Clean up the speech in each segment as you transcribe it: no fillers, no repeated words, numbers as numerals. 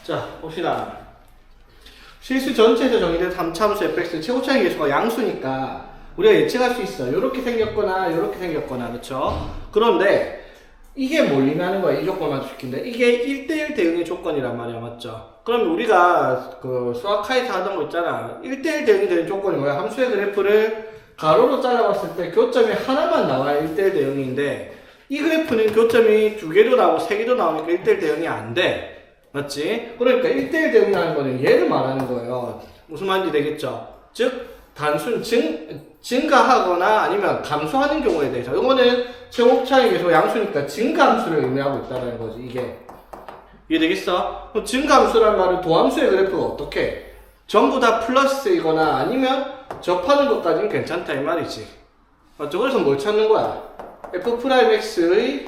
자, 봅시다. 실수 전체에서 정의된 3차함수 fx 최고차의 계수가 양수니까 우리가 예측할 수 있어. 요렇게 생겼거나 요렇게 생겼거나, 그렇죠? 그런데 이게 뭘 의미하는 거야? 이 조건을 만족시킨다. 이게 1대1 대응의 조건이란 말이야, 맞죠? 그럼 우리가 그 수학하에서 하던 거 있잖아. 1대1 대응이 되는 조건이 뭐야? 함수의 그래프를 가로로 잘라봤을 때 교점이 하나만 나와야 1대1 대응인데 이 그래프는 교점이 2개도 나오고 3개도 나오니까 1대1 대응이 안 돼. 맞지? 그러니까 1대1 대응이라는 거는 얘를 말하는 거예요. 무슨 말인지 되겠죠? 즉 단순 증가하거나 아니면 감소하는 경우에 대해서 이거는 최고차의 계수 양수니까 증가함수를 의미하고 있다는 거지. 이게 이해되겠어? 그럼 증가함수란 말은 도함수의 그래프가 어떻게 전부 다 플러스이거나 아니면 접하는 것까지는 괜찮다 이 말이지. 맞죠? 그래서 뭘 찾는 거야? f'x의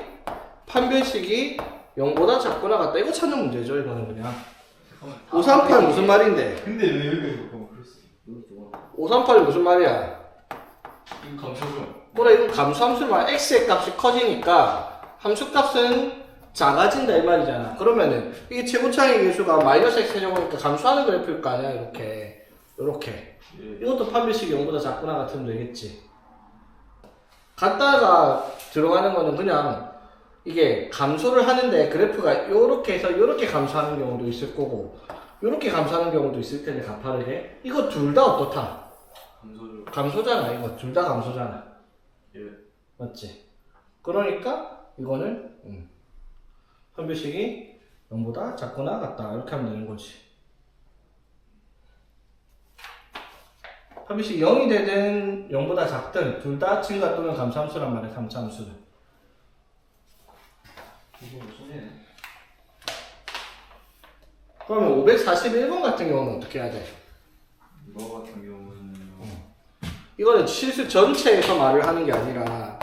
판별식이 0보다 작거나 같다. 이거 찾는 문제죠. 이거는 그냥 538 무슨 말인데? 근데 왜 여기까지 못 그랬어? 538이 무슨 말이야? 이거 감춰줘. 그래, 이건 감수함수를 말해. x의 값이 커지니까 함수값은 작아진다 이 말이잖아. 그러면은 이게 최고차의 계수가 마이너스 x 제곱이니까 감소하는 그래프일 거 아니야. 이렇게 예. 이것도 판별식이 0보다 작거나 같으면 되겠지. 갖다가 들어가는 거는 그냥 이게 감소를 하는데 그래프가 이렇게 해서 이렇게 감소하는 경우도 있을 거고 이렇게 감소하는 경우도 있을 텐데 가파르게 이거 둘 다 어떻다? 감춰줘. 감소잖아. 이거 둘 다 감소잖아. 예. 맞지? 그러니까 이거는 판별식이 0보다 작거나 같다 이렇게 하면 되는 거지. 판별식이 0이 되든 0보다 작든 둘 다 증가 또는 감소함수란 말이야. 3차함수는. 이거 손해네. 그러면 541번 같은 경우는 어떻게 해야 돼? 이거 같은 경우는 이거는 실수 전체에서 말을 하는 게 아니라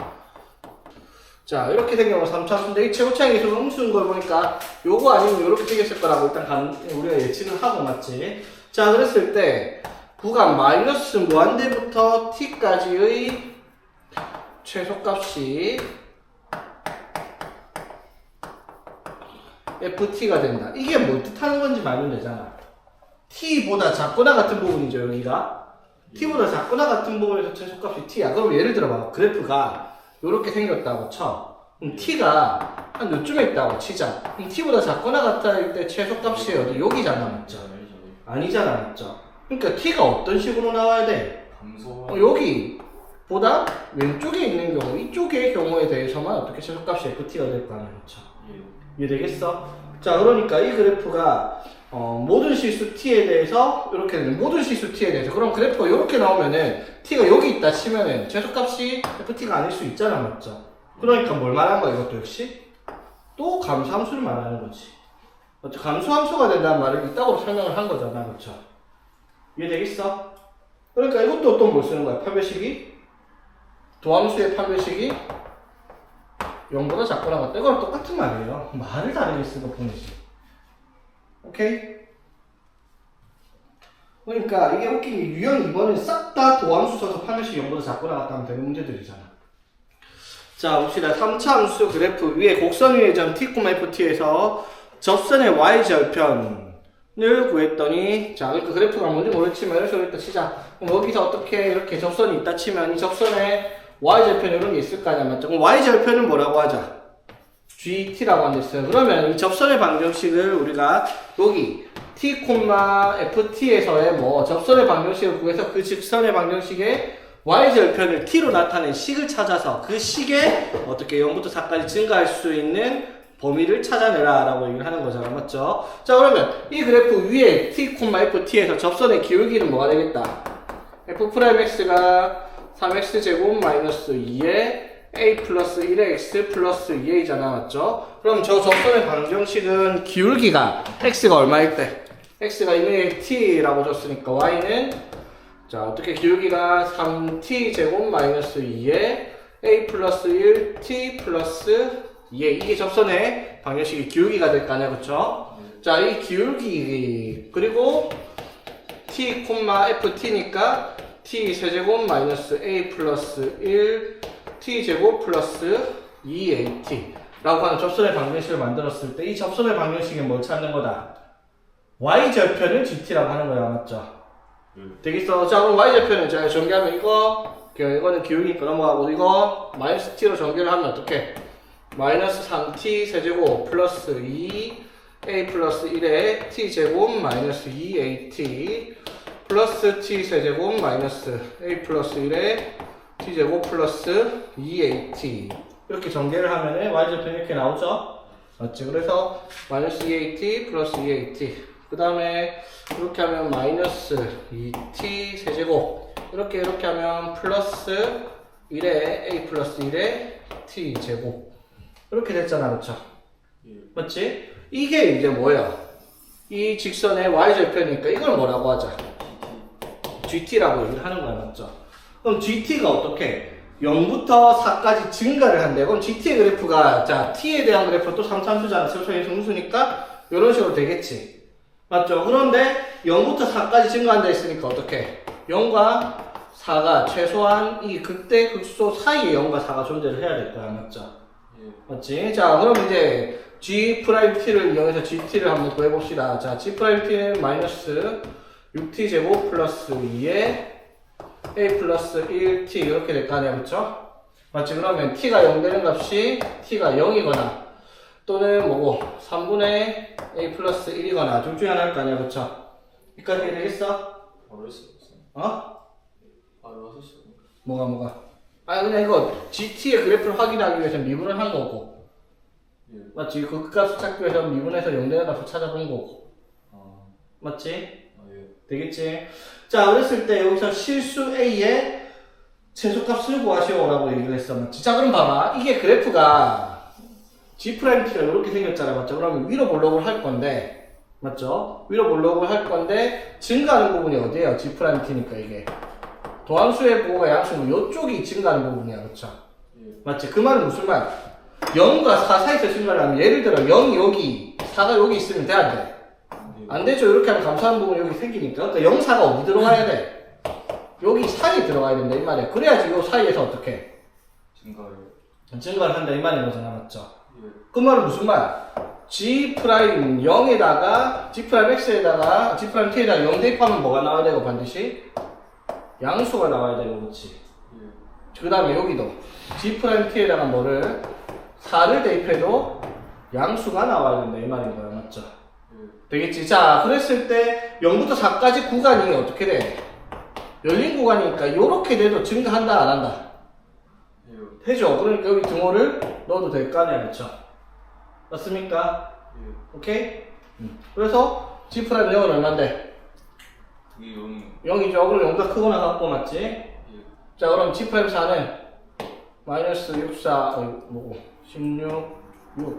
자 이렇게 생겨면 3차수인데 이 최고차의 계수가 음수인 걸 보니까 요거 아니면 요렇게 되겠을 거라고 일단 우리가 예측을 하고 맞지? 자 그랬을 때 구간 마이너스 무한대부터 t까지의 최소값이 ft가 된다. 이게 뭘 뜻하는 건지 말면 되잖아. t보다 작거나 같은 부분이죠 여기가. t보다 작거나 같은 부분에서 최소값이 t야. 그럼 예를 들어봐. 그래프가 이렇게 생겼다고 쳐. 그럼 t가 한 요쯤에 있다고 치자. 그럼 t보다 작거나 같을 때 최소값이 어디? 여기잖아, 맞죠? 아니잖아, 맞죠? 그러니까 t가 어떤 식으로 나와야 돼? 감소. 여기보다 왼쪽에 있는 경우, 이쪽의 경우에 대해서만 어떻게 최소값이 ft가 될 거 아니야, 맞죠? 예. 이해되겠어? 자, 그러니까 이 그래프가 모든 실수 t에 대해서 이렇게 되는 모든 실수 t에 대해서 그럼 그래프가 이렇게 나오면은 t가 여기 있다 치면은 최소값이 ft가 아닐 수 있잖아, 맞죠? 그러니까 뭘 말하는 거야 이것도 역시? 또 감소함수를 말하는 거지. 맞죠? 감소함수가 된다는 말을 이따구로 설명을 한 거잖아, 그렇죠? 이해되겠어? 그러니까 이것도 또 뭘 쓰는 거야? 판별식이 도함수의 판별식이 0보다 작거나 같다. 이거랑 똑같은 말이에요. 말을 다르게 쓰는 것 뿐이지. 오케이? 그러니까 이게 웃긴 게 유형 2번은 싹 다 도함수 써서 판별식이 0보다 작거나 같다 하면 되는 문제들이잖아. 자, 봅시다. 3차 함수 그래프 위에 곡선 위의 점 t, ft에서 접선의 y절편을 구했더니 자, 그러니까 그래프가 뭔지 모르겠지만 이런 식으로 일단 치자. 그럼 여기서 어떻게 이렇게 접선이 있다 치면 이 접선에 y절편 이런 게 있을 거 아니야, 맞죠? 그럼 y절편은 뭐라고 하자? gt라고 한댔어요. 그러면 이 접선의 방정식을 우리가 여기 t, ft에서의 뭐 접선의 방정식을 구해서 그 직선의 방정식의 y절편을 t로 나타낸 식을 찾아서 그 식에 어떻게 0부터 4까지 증가할 수 있는 범위를 찾아내라 라고 얘기를 하는 거잖아, 맞죠? 자, 그러면 이 그래프 위에 t, ft에서 접선의 기울기는 뭐가 되겠다? f'x가 3x제곱 마이너스 2에 a 플러스 1의 x 플러스 2a잖아, 맞죠? 그럼 저 접선의 방정식은 기울기가 x가 얼마일 때? x가 이미 t라고 줬으니까 y는 자 어떻게 기울기가 3t제곱 마이너스 2에 a 플러스 1t 플러스 2a 이게 접선의 방정식이 기울기가 될 거 아니야, 그쵸? 자, 이 기울기 그리고 t, ft니까 t 세제곱 마이너스 a 플러스 1 t 제곱 플러스 2at 라고 하는 접선의 방정식을 만들었을 때 이 접선의 방정식은 뭘 찾는 거다? y절편을 gt라고 하는 거야, 맞죠? 되겠어? 자, 그럼 y절편을 자, 전개하면 이거는 기울기니까 넘어가고, 이거 마이너스 t로 전개를 하면 어떡해? 마이너스 3t 세제곱 플러스 2a 플러스 1에 t제곱 마이너스 2at 플러스 t 세제곱 마이너스 a 플러스 1에 t제곱 플러스 2at 이렇게 전개를 하면은 y절편이 이렇게 나오죠? 맞지? 그래서 마이너스 2at 플러스 2at 그 다음에 이렇게 하면 마이너스 2t 세제곱 이렇게 하면 플러스 1에 a 플러스 1에 t 제곱 이렇게 됐잖아, 그쵸? 맞지? 이게 이제 뭐야? 이 직선의 y절편이니까 이걸 뭐라고 하자? gt라고 얘기를 하는 거야, 맞죠? 그럼 gt가 어떻게? 0부터 4까지 증가를 한대. 그럼 gt의 그래프가 자 t에 대한 그래프 또 3참수잖아. 세부적인 정수니까 이런 식으로 되겠지. 맞죠? 그런데 0부터 4까지 증가한다 했으니까 어떻게? 0과 4가 최소한 이 극대 극소 사이에 0과 4가 존재를 해야 될 거야, 맞죠? 맞지? 자, 그럼 이제 G'T를 이용해서 GT를 한번 구해봅시다. 자, G'T는 마이너스 6T 제곱 플러스 2에 A 플러스 1T 이렇게 될 거 아니야, 그쵸? 맞지? 그러면 T가 0 되는 값이 T가 0이거나 또는 뭐고 3분의 A 플러스 1이거나 둘 중에 하나일 거 아니야, 그쵸? 여기까지 되겠어? 바로 했어. 어? 바로 했어. 뭐가? 아, 그냥 이거 GT의 그래프를 확인하기 위해서 미분을 한 거고. 맞지? 그 값을 찾기 위해서 미분해서 0 되는 값을 찾아본 거고. 맞지? 되겠지? 자, 그랬을 때 여기서 실수 A의 최소값을 구하시오라고 얘기를 했어. 맞지? 자, 그럼 봐봐. 이게 그래프가 G'T가 이렇게 생겼잖아. 맞죠? 그러면 위로 볼록을 할 건데. 맞죠? 위로 볼록을 할 건데 증가하는 부분이 어디예요? G'T니까 이게. 도함수의 부호가 양수면 이쪽이 증가하는 부분이야, 그쵸? 맞지? 그 말은 무슨 말? 0과 4 사이에서 증가를 하면 예를 들어 0이 여기, 4가 여기 있으면 돼, 안 돼? 안 되죠. 이렇게 하면 감소하는 부분이 여기 생기니까. 그러니까 0, 4가 어디 들어가야 돼? 여기 사이에 들어가야 된다, 이 말이야. 그래야지 요 사이에서 어떻게? 증가를 한다, 이 말인 거잖아, 맞죠? 그 말은 무슨 말? G'0에다가, G'X에다가, G'T에다가 0 대입하면 뭐가 나와야 되고, 반드시? 양수가 나와야 되고, 그렇지? 그 다음에 여기도 G'T에다가 뭐를 4를 대입해도 양수가 나와야 된다 이 말인 거야, 맞죠? 되겠지? 자, 그랬을 때 0부터 4까지 구간이 어떻게 돼? 열린 구간이니까 요렇게 돼도 증가한다 안 한다? 되죠? 그러니까 여기 등호를 넣어도 될 거 아니야, 그쵸? 맞습니까? 오케이? 그래서 G'는 0은 얼만데? 0이죠. 그럼 0보다 크거나 같고, 맞지? 자, 그럼 G'4는 마이너스 64, 뭐고,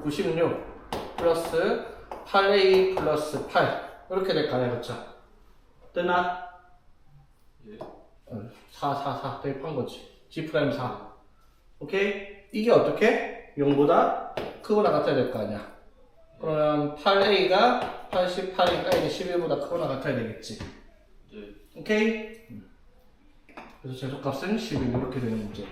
96 플러스 8A 플러스 8 이렇게 될 거 아니야, 그쵸? 뜨나? 4 대입한 거지. G'4 오케이? 이게 어떻게? 0보다 크거나 같아야 될 거 아니야. 그러면 8A가 88이니까 이제 11보다 크거나 같아야 되겠지. 오케이? 그래서 최소값은 11 이렇게 되는 문제.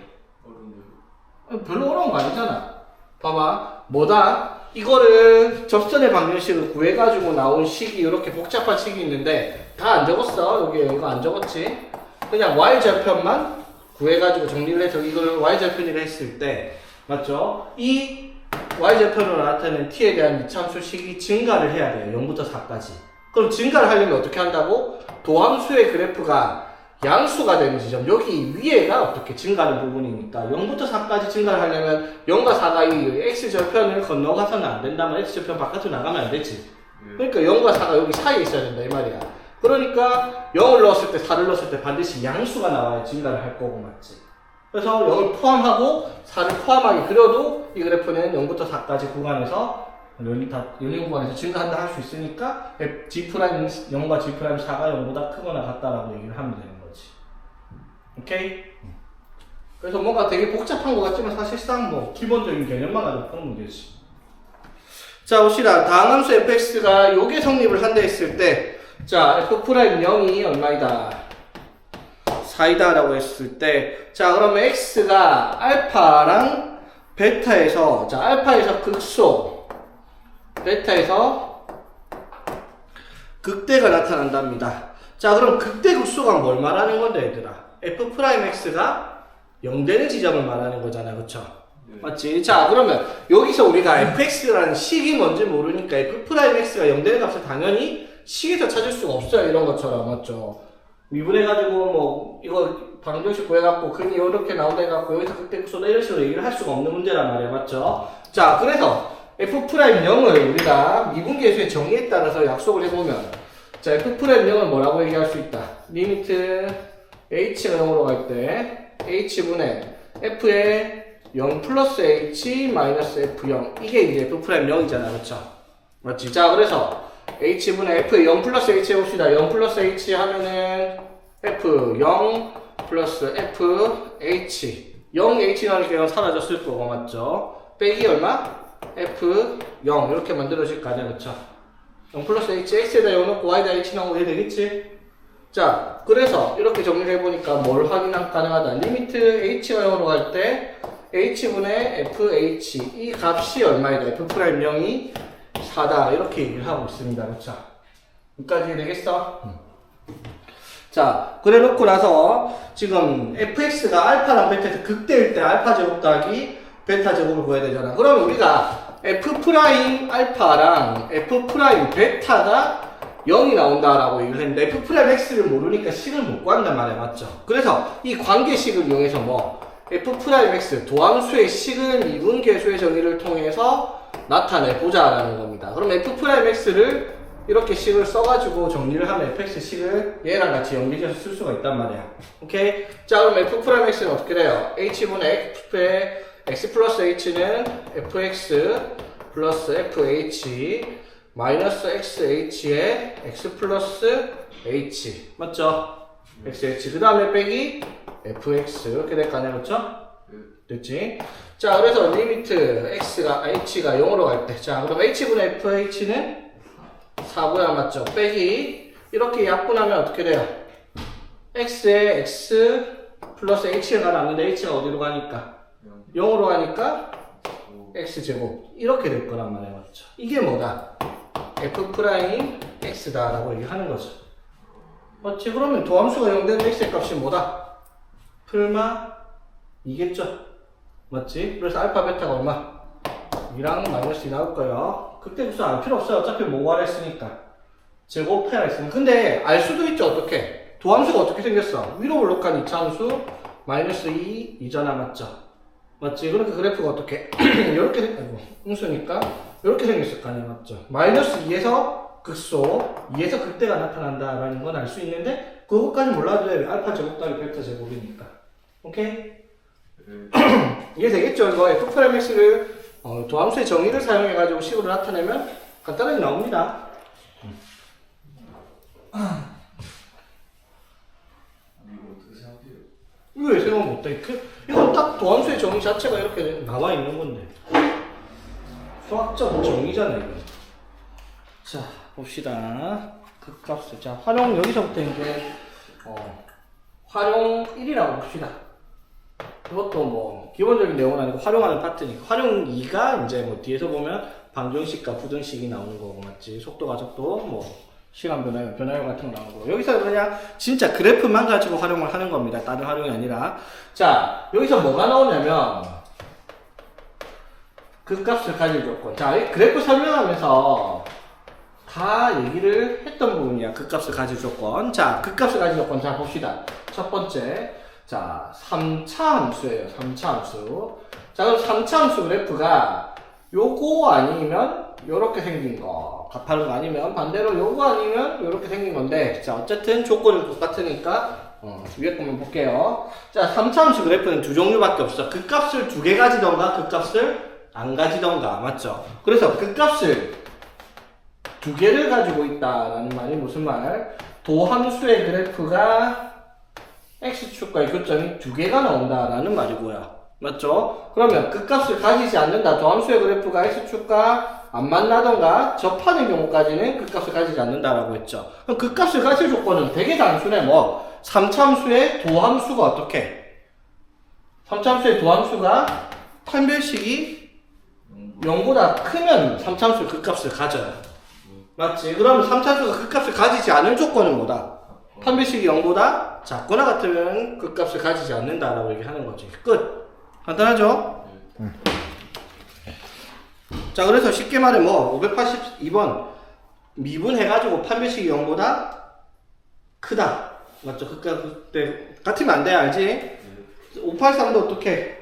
별로 어려운 거 아니잖아. 봐봐. 뭐다? 이거를 접선의 방정식을 구해가지고 나온 식이 이렇게 복잡한 식이 있는데 다 안 적었어. 여기 이거 안 적었지. 그냥 y절편만 구해가지고 정리를 해서 이걸 y절편이라 했을 때 맞죠? 이 y절편으로 나타내는 t에 대한 이참수식이 증가를 해야 돼요. 0부터 4까지. 그럼 증가를 하려면 어떻게 한다고? 도함수의 그래프가 양수가 되는 지점, 여기 위에가 어떻게 증가하는 부분이니까 0부터 4까지 증가를 하려면 0과 4가 이 x절편을 건너가서는 안 된다면 x절편 바깥으로 나가면 안 되지. 그러니까 0과 4가 여기 사이에 있어야 된다 이 말이야. 그러니까 0을 넣었을 때 4를 넣었을 때 반드시 양수가 나와야 증가를 할 거고, 맞지? 그래서 0을 포함하고 4를 포함하게 그려도 이 그래프는 0부터 4까지 구간에서 열린 구간에서 증가한다 할 수 있으니까 G'0과 G'4가 0보다 크거나 같다라고 얘기를 하면 되는 거지. 오케이? 그래서 뭔가 되게 복잡한 것 같지만 사실상 뭐 기본적인 개념만 가지고 푸는 문제지. 자, 봅시다. 다항함수 fx가 요게 성립을 한다 했을 때 자, f'0이 얼마이다? 4이다 라고 했을 때 자, 그러면 x가 알파랑 베타에서 자, 알파에서 극소 베타에서 극대가 나타난답니다. 자, 그럼 극대 극소가 뭘 말하는 건데, 얘들아? f'x가 0되는 지점을 말하는 거잖아, 그쵸? 네. 맞지? 자, 그러면 여기서 우리가 fx라는 식이 뭔지 모르니까 f'x가 0되는 값을 당연히 식에서 찾을 수가 없어요. 이런 것처럼, 맞죠? 미분해가지고, 뭐, 이거 방정식 구해갖고, 근이 이렇게 나온다 해갖고, 여기서 극대 극소다 이런 식으로 얘기를 할 수가 없는 문제란 말이야, 맞죠? 자, 그래서 f'0을 우리가 미분계수의 정의에 따라서 약속을 해보면, 자, f'0을 뭐라고 얘기할 수 있다? 리미트 h가 0으로 갈 때, h분의 f의 0 플러스 h 마이너스 f0. 이게 이제 f'0이잖아, 그쵸? 맞지? 자, 그래서 h분의 f의 0 플러스 h 해봅시다. 0 플러스 h 하면은 f0 플러스 fh. 0h 나오니까 0 사라졌을 거고, 맞죠? 빼기 얼마? f0. 이렇게 만들어질 거 아니야, 그쵸? 0 플러스 h, x에다 0 넣고 y에다 h 넣으면 돼 되겠지? 자, 그래서 이렇게 정리를 해보니까 뭘 확인 가능하다. 리미트 h가 0으로 갈 때 h분의 fh 이 값이 얼마이다. f'0이 4다. 이렇게 얘기를 하고 있습니다. 그쵸? 여기까지 되겠어? 자, 그래 놓고 나서 지금 fx가 알파랑 베타에서 극대일 때 알파 제곱 더하기 베타 제곱을 구해야 되잖아. 그러면 우리가 f' 알파랑 f' 베타가 0이 나온다라고 얘기를 했는데 f'x를 모르니까 식을 못 구한단 말이야, 맞죠? 그래서 이 관계식을 이용해서 뭐 f'x 도함수의 식은 미분계수의 정의를 통해서 나타내보자라는 겁니다. 그럼 f'x를 이렇게 식을 써가지고 정리를 하면 fx 식을 얘랑 같이 연계해서 쓸 수가 있단 말이야. 오케이? 자, 그럼 f'x는 어떻게 돼요? h분의 f의 x 플러스 h는 fx 플러스 fh 마이너스 xh의 x 플러스 h. 맞죠? xh. 그 다음에 빼기 fx. 이렇게 될 거 아니야, 그렇죠? 됐지? 자, 그래서 리미트 h가 0으로 갈 때. 자, 그럼 h분의 fh는 4고야, 맞죠? 빼기. 이렇게 약분하면 어떻게 돼요? x에 x 플러스 h가 남는데 h가 어디로 가니까? 0으로 가니까 x제곱. 이렇게 될 거란 말이야, 맞죠? 이게 뭐다? f'x다 라고 얘기하는 거죠. 맞지? 그러면 도함수가 0되는 x의 값이 뭐다? 풀마 2겠죠? 맞지? 그래서 알파 베타가 얼마? 2랑 마이너스 2 나올 거예요. 그때 무슨 알 필요 없어요. 어차피 뭐 구하라 했으니까. 제곱해라 했으면. 근데 알 수도 있죠. 어떻게? 도함수가 어떻게 생겼어? 위로 볼록한 이차함수 마이너스 2 이잖아, 맞죠? 맞지? 그러니까 그래프가 어떻게? 이렇게 생겼고 음수니까 이렇게 생겼을 거 아니야, 맞죠? 마이너스 2에서 극소 2에서 극대가 나타난다라는 건 알 수 있는데 그것까지 몰라도 돼. 알파 제곱 더하기 베타 제곱이니까. 오케이? 이게 되겠죠? 이거 f'x를 도함수의 정의를 사용해가지고 식으로 나타내면 간단하게 나옵니다. 이거 어떻게 생각해요? 이거 왜 생각 못해? 이건 딱 도함수의 정의 자체가 이렇게 나와 있는 건데. 수학적 정의잖아, 이거. 자, 봅시다. 극값수. 자, 활용, 여기서부터 이제, 활용 1이라고 봅시다. 이것도 뭐, 기본적인 내용은 아니고 활용하는 파트니까. 활용 2가 이제 뭐, 뒤에서 보면 방정식과 부등식이 나오는 거고, 맞지? 속도, 가속도, 뭐, 시간 변화율 같은 거 나오고. 여기서 그냥 진짜 그래프만 가지고 활용을 하는 겁니다. 다른 활용이 아니라. 자, 여기서 뭐가 나오냐면, 극값을 가질 조건. 자, 이 그래프 설명하면서 다 얘기를 했던 부분이야. 극값을 가질 조건. 자, 극값을 가질 조건. 자, 봅시다. 첫 번째. 자, 3차 함수예요. 3차 함수. 자, 그럼 3차 함수 그래프가 요거 아니면 요렇게 생긴 거. 값하는 거 아니면 반대로 요거 아니면 요렇게 생긴 건데. 자, 어쨌든 조건은 똑같으니까 위에 것만 볼게요. 자, 3차 함수 그래프는 두 종류밖에 없어. 극값을 2개 가지던가 극값을 안 가지던가, 맞죠? 그래서 극값을 2개를 가지고 있다라는 말이 무슨 말? 도함수의 그래프가 x축과의 교점이 2개가 나온다라는 말이고요. 맞죠? 그러면 극값을 가지지 않는다. 도함수의 그래프가 x축과 안 만나던가 접하는 경우까지는 극값을 가지지 않는다라고 했죠. 그럼 극값을 가질 조건은 되게 단순해. 뭐 3차함수의 도함수가 어떻게? 3차함수의 도함수가 판별식이 0보다 크면 3차함수의 극값을 가져요. 맞지? 그러면 3차수가 극값을 가지지 않을 조건은 뭐다? 판별식이 0보다 작거나 같으면 극값을 가지지 않는다라고 얘기하는 거지. 끝. 간단하죠? 자, 그래서 쉽게 말해 582번 미분해가지고 판별식이 0보다 크다. 맞죠? 극값 그때 같으면 안 돼, 알지? 583도 어떻게?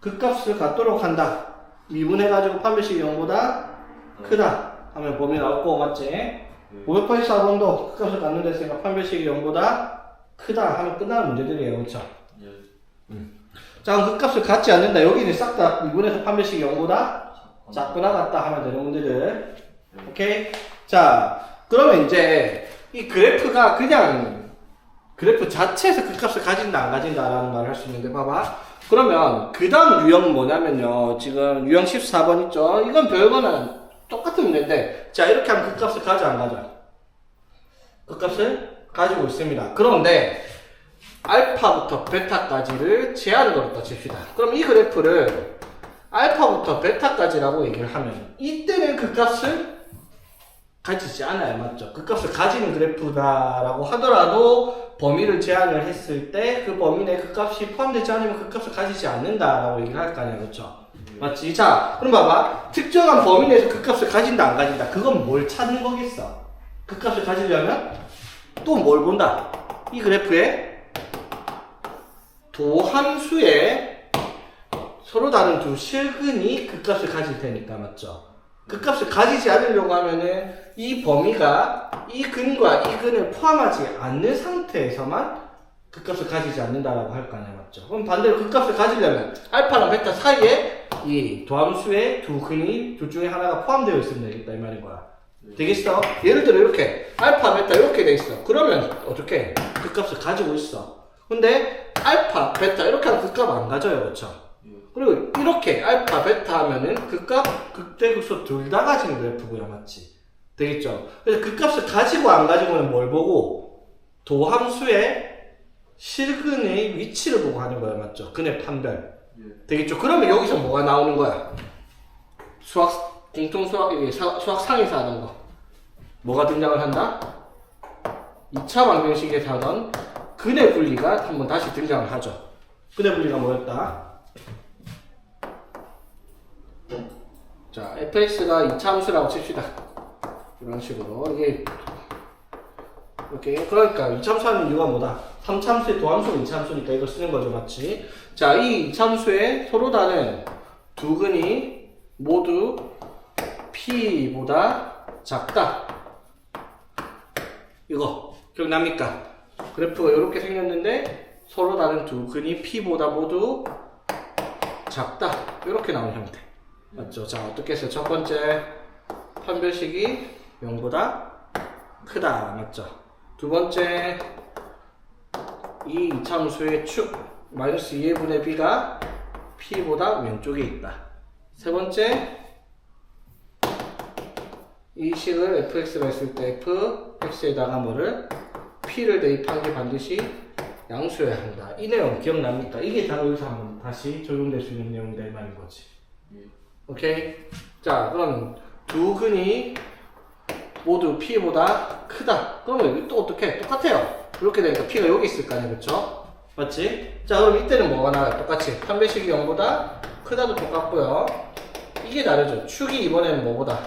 극값을 갖도록 한다. 미분해가지고 판별식이 0보다 크다 하면 범위 나올 거 맞지? 584번도 극값을 갖는 데 있으니까 판별식이 0보다 크다 하면 끝나는 문제들이에요. 그렇죠? 자, 그럼 극값을 갖지 않는다. 여기는 싹 다 미분해서 판별식이 0보다 작거나 같다 하면 되는 문제들. 오케이? 자, 그러면 이제 이 그래프가 그냥 그래프 자체에서 극값을 가진다 안 가진다라는 말을 할 수 있는데 봐봐. 그러면 그 다음 유형은 뭐냐면요. 지금 유형 14번 있죠? 이건 별거는 똑같은 문제인데 자, 이렇게 하면 극값을 가져 안 가져? 극값을 가지고 있습니다. 그런데 알파부터 베타까지를 제한을 걸었다 칩시다. 그럼 이 그래프를 알파부터 베타까지라고 얘기를 하면 이때는 극값을 가지지 않아요. 맞죠? 극값을 가지는 그래프다라고 하더라도 범위를 제한을 했을 때 그 범위 내에 극값이 포함되지 않으면 극값을 가지지 않는다라고 얘기를 할 거 아니야. 그렇죠? 맞지? 자, 그럼 봐봐. 특정한 범위 내에서 극값을 가진다 안 가진다. 그건 뭘 찾는 거겠어? 극값을 가지려면 또 뭘 본다? 이 그래프에 도함수에 서로 다른 두 실근이 극값을 가질 테니까. 맞죠? 극값을 가지지 않으려고 하면은 이 범위가 이 근과 이 근을 포함하지 않는 상태에서만 극값을 가지지 않는다라고 할 거 아니야. 맞죠? 그럼 반대로 극값을 가지려면 알파랑 베타 사이에 이 도함수의 두 근이 둘 중에 하나가 포함되어 있으면 되겠다 이 말인 거야. 되겠어? 예를 들어 이렇게 알파, 베타 이렇게 돼 있어. 그러면 어떻게? 극값을 가지고 있어. 근데 알파, 베타 이렇게 하면 극값 안 가져요. 그렇죠? 그리고 이렇게 알파, 베타 하면은 극값, 극대극소 둘 다 가지는 그래프고요. 맞지? 되겠죠? 그래서 극값을 가지고 안 가지고는 뭘 보고? 도함수의 실근의 위치를 보고 하는 거예요. 맞죠? 근의 판별. 되겠죠? 그러면 여기서 뭐가 나오는 거야? 공통 수학 상에서 하는 거. 뭐가 등장을 한다? 2차 방정식에서 하던 근의 분리가 한번 다시 등장을 하죠. 근의 분리가 뭐였다? 자, fx가 2차 함수라고 칩시다. 이런 식으로. 이게 이렇게. 그러니까 2차 함수 하는 이유가 뭐다? 3차 함수의 도함수가 2차 함수니까 이걸 쓰는 거죠. 맞지? 자, 이 2차 함수의 서로 다른 두 근이 모두 p보다 작다. 이거 기억납니까? 그래프가 이렇게 생겼는데 서로 다른 두 근이 p보다 모두 작다. 이렇게 나온 형태. 맞죠? 자, 어떻게 해서 첫 번째 판별식이 0보다 크다. 맞죠? 두 번째 이 이차함수의 축 마이너스 2의 분의 b가 p보다 왼쪽에 있다. 세 번째 이 식을 fx가 있을 때 fx에다가 뭐를 p를 대입한 게 반드시 양수여야 한다. 이 내용 기억납니까? 이게 다 여기서 한번 다시 적용될 수 있는 내용이다 이 말인 거지. 오케이? 자, 그럼 두 근이 모두 p보다 크다. 그러면 또 어떻게? 똑같아요. 이렇게 되니까 p가 여기 있을 거 아니야, 그쵸? 맞지? 자, 그럼 이때는 뭐가 나와요? 똑같이 판별식이 0보다 크다도 똑같고요. 이게 다르죠. 축이 이번에는 뭐보다?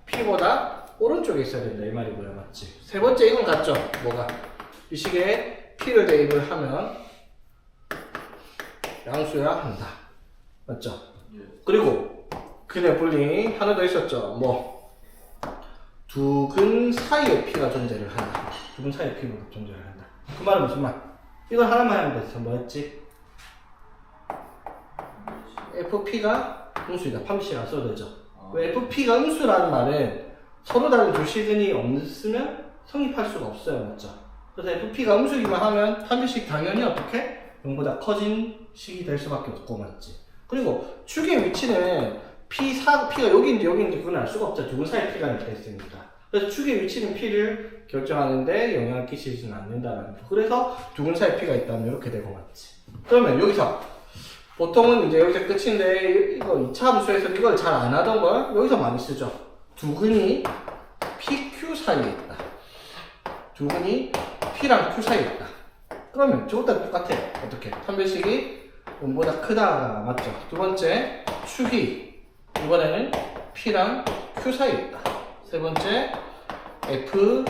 p보다 오른쪽에 있어야 된다 이 말이고요. 맞지? 세 번째 이건 같죠? 뭐가? 이 식에 p를 대입을 하면 양수여야 한다. 맞죠? 그리고 근의 분리 하나 더 있었죠. 뭐 두 근 사이에 p가 존재를 한다. 두 근 사이에 p가 존재를 한다. 그 말은 무슨 말? 이건 하나만 하면 됐어. 뭐였지? fp가 음수이다. 판별식 안 써도 되죠. 왜 fp가 음수라는 말은 서로 다른 두 실근이 없으면 성립할 수가 없어요. 맞죠? 그래서 fp가 음수이기만 하면 판별식 당연히 어떻게? 0보다 커진 식이 될 수밖에 없고. 맞지? 그리고 축의 위치는 p가 여기인지 여기인지 그건 알 수가 없죠. 두 근 사이 p가 있다 했으니까. 그래서 축의 위치는 p를 결정하는데 영향을 끼치지는 않는다라는 거. 그래서 두 근 사이 p가 있다면 이렇게 되고. 맞지? 그러면 여기서 보통은 이제 여기서 끝인데 이거 2차 함수에서 이걸 잘 안 하던 걸 여기서 많이 쓰죠. 두 근이 사이에 있다. 두근이 P랑 Q 사이에 있다. 그러면 저것도 똑같아요. 어떻게? 판별식이 0보다 크다. 맞죠? 두 번째, 축이 이번에는 P랑 Q 사이에 있다. 세 번째, F,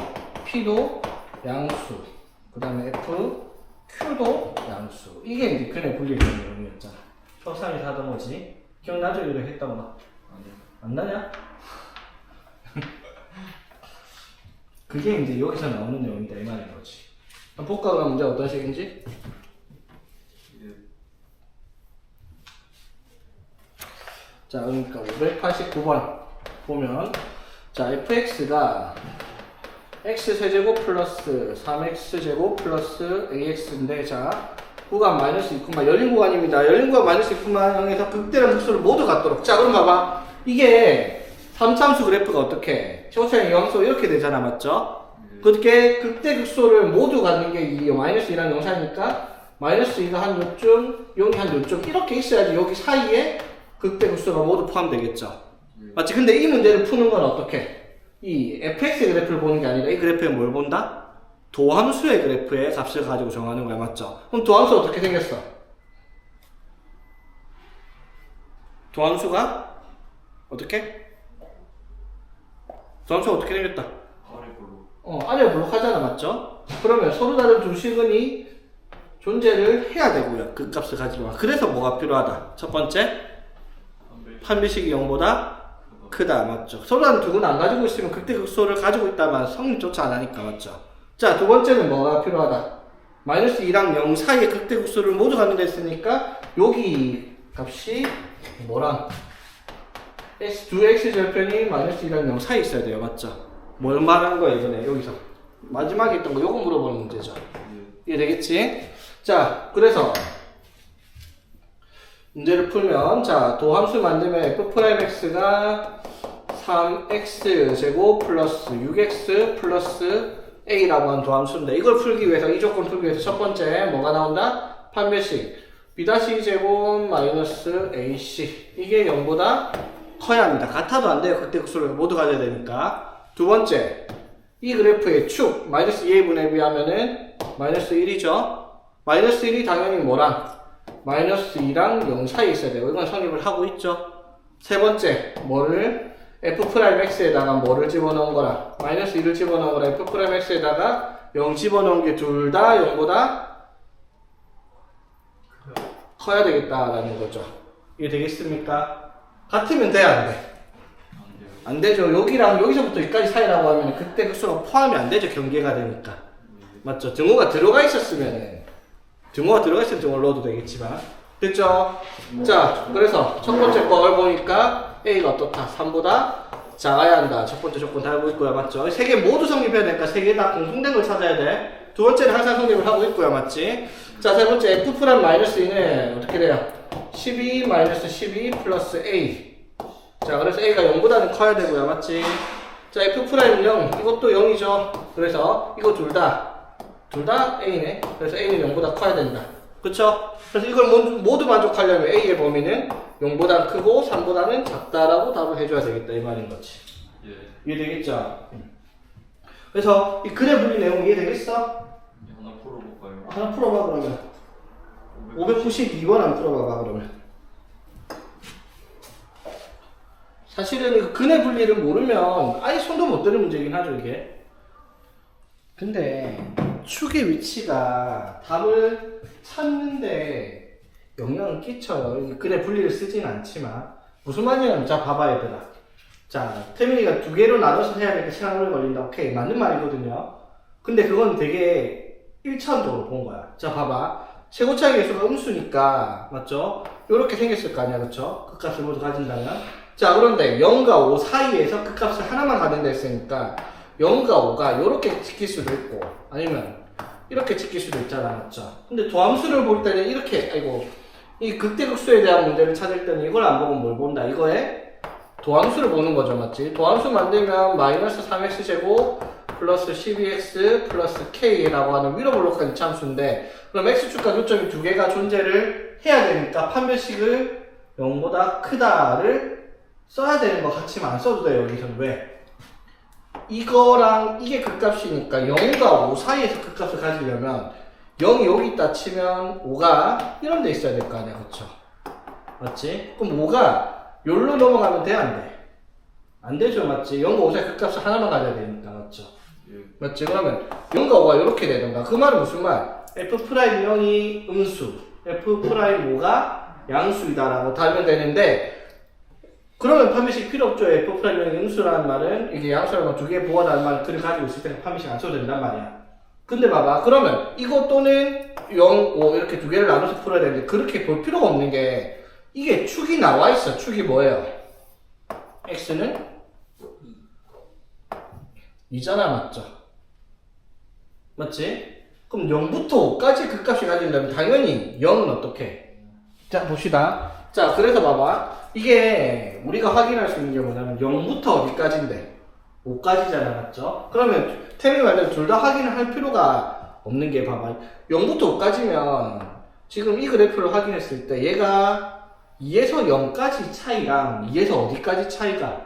P도 양수. 그 다음에 F, Q도 양수. 이게 이제 근의 분리의 내용이었잖아. 초상에서 하던 거지. 기억나죠? 이렇게 했던 거. 안 나냐? 그게 이제 여기서 나오는 내용이다 이 말인 거지. 한번 볼까? 그럼 문제 어떤 식인지? 자, 그러니까 589번 보면, 자, fx가 x세제곱 플러스 3x제곱 플러스 ax인데, 자, 구간 마이너스 2, 열린 구간입니다. 열린 구간 마이너스 2,0에서 극대량 극소를 모두 갖도록. 자, 그럼 봐봐. 이게 3참수 그래프가 어떻게? 최고차의 영소 이렇게 되잖아, 맞죠? 그렇게 극대 극소를 모두 갖는 게 이 마이너스 2라는 영상이니까 마이너스 2가 한 요쯤, 0이 한 요쯤 이렇게 있어야지 여기 사이에 극대 극소가 모두 포함되겠죠. 맞지? 근데 이 문제를 푸는 건 어떻게? 이 fx의 그래프를 보는 게 아니라 이 그래프에 뭘 본다? 도함수의 그래프의 값을 가지고 정하는 거야, 맞죠? 그럼 도함수 어떻게 생겼어? 도함수가 어떻게? 도함수가 어떻게 생겼다? 아래 걸로. 아래 블록하잖아, 맞죠? 그러면 서로 다른 두 시근이 존재를 해야 되고요. 그 값을 가지고. 그래서 뭐가 필요하다? 첫 번째, 판별식이 0보다 크다, 맞죠? 서로 다른 두 근을 안 가지고 있으면 극대 극소를 가지고 있다만 성립조차 안 하니까, 맞죠? 자, 두 번째는 뭐가 필요하다? 마이너스 2랑 0 사이에 극대 극소를 모두 갖는 데 있으니까 여기 값이 뭐랑 두 x 절편이 마이너스 2랑 0 사이에 있어야 돼요, 맞죠? 뭘 말하는 거야 이번에 여기서 마지막에 있던 거 요거 물어보는 문제죠. 이해되겠지? 자, 그래서 문제를 풀면, 자, 도함수 만들면 f'x가 3x 제곱 플러스 6x 플러스 a라고 하는 도함수인데, 이걸 풀기 위해서, 이 조건 풀기 위해서 첫 번째 뭐가 나온다? 판별식 b' 제곱 마이너스 ac, 이게 0보다 커야 합니다. 같아도 안 돼요. 그때 극소를 모두 가져야 되니까. 두 번째, 이 그래프의 축 마이너스 2에 분에 비하면은 마이너스 1이죠. 마이너스 1이 당연히 뭐랑? 마이너스 2랑 0 사이에 있어야 되고, 이건 성립을 하고 있죠. 세 번째, 뭐를? f'x에다가 뭐를 집어넣은 거라? 마이너스 2를 집어넣은 거라. f'x에다가 0 집어넣은 게 둘 다 0보다 커야 되겠다라는 거죠. 이게 되겠습니까? 같으면 돼, 안 돼? 안 되죠. 여기랑 여기서부터 여기까지 사이라고 하면 그때 극소가 포함이 안 되죠. 경계가 되니까. 맞죠? 등호가 들어가 있으면 등호를 넣어도 되겠지만. 됐죠? 자, 그래서 첫 번째 걸 보니까 A가 어떻다? 3보다 작아야 한다. 첫 번째 조건 다 알고 있고요. 맞죠? 세 개 모두 성립해야 되니까 세 개 다 공통된 걸 찾아야 돼. 두 번째는 항상 성립을 하고 있고요. 맞지? 자, 세 번째 F 프라임 마이너스 2는 어떻게 돼요? 12 마이너스 12 플러스 A. 자, 그래서 A가 0보다는 커야 되고요. 맞지? 자, F 프라임 0. 이것도 0이죠. 그래서 이거 둘 다 A네. 그래서 A는 0보다 커야 된다. 그쵸? 그래서 이걸 모두 만족하려면 A의 범위는 0보다 크고 3보다는 작다라고 답을 해줘야 되겠다. 이 말인 거지. 예. 이해되겠죠? 그래서 이 근의 분리 내용 이해되겠어? 하나 풀어볼까요? 하나 풀어봐, 그러면. 592번 한번 풀어봐봐, 그러면. 사실은 이거 근의 분리를 모르면 아예 손도 못 대는 문제긴 하죠, 이게. 근데 축의 위치가 답을 찾는데 영향을 끼쳐요. 근의 분리를 쓰진 않지만. 무슨 말이냐면, 자, 봐봐, 얘들아. 자, 태민이가 두 개로 나눠서 해야 되니까 시간 오래 걸린다. 오케이, 맞는 말이거든요. 근데 그건 되게 1차원적으로 본 거야. 자, 봐봐. 최고차의 개수가 음수니까, 맞죠? 요렇게 생겼을 거 아니야, 그쵸? 그 값을 모두 가진다면. 자, 그런데 0과 5 사이에서 그 값을 하나만 가진다 했으니까 0과 5가 요렇게 찍힐 수도 있고, 아니면 이렇게 찍힐 수도 있잖아, 맞죠? 근데 도함수를 볼 때는 이렇게, 이 극대극소에 대한 문제를 찾을 때는 이걸 안 보면 뭘 본다? 이거에 도함수를 보는 거죠, 맞지? 도함수 만들면 마이너스 3x제곱 플러스 12x 플러스 k라고 하는 위로 블록한 이차함수인데, 그럼 x축과 요점이 두 개가 존재를 해야 되니까 판별식을 0보다 크다를 써야 되는 것 같지만 안 써도 돼요. 여기서는 왜? 이거랑 이게 극값이니까 0과 5 사이에서 극값을 가지려면 0이 여기 있다 치면 5가 이런 데 있어야 될 거 아니야, 그쵸? 맞지? 그럼 5가 여기로 넘어가면 돼, 안 돼? 안 되죠, 맞지? 0과 5 사이 극값을 하나만 가져야 되니까, 맞죠? 예. 맞지? 그러면 0과 5가 이렇게 되던가. 그 말은 무슨 말? F'0이 음수, F'5가 양수이다라고 달면 되는데, 그러면 판매식 필요 없죠. F'0이 음수라는 말은 이게 양수라는 건 두 개의 부호라는 말을 그를 가지고 있을 때는 판매식 안 써도 된단 말이야. 근데 봐봐. 그러면 이거 또는 0, 5 이렇게 두 개를 나눠서 풀어야 되는데 그렇게 볼 필요가 없는 게 이게 축이 나와 있어. 축이 뭐예요? X는 2잖아, 맞죠? 맞지? 그럼 0부터 5까지 극값이 가지려면 당연히 0은 어떻게? 자, 봅시다. 자, 그래서 봐봐. 이게 우리가 확인할 수 있는 게 뭐냐면 0부터 어디까지인데? 5까지잖아, 맞죠? 그러면 태민이 말대로 둘 다 확인을 할 필요가 없는 게 봐봐. 0부터 5까지면 지금 이 그래프를 확인했을 때 얘가 2에서 0까지 차이랑 2에서 어디까지 차이가?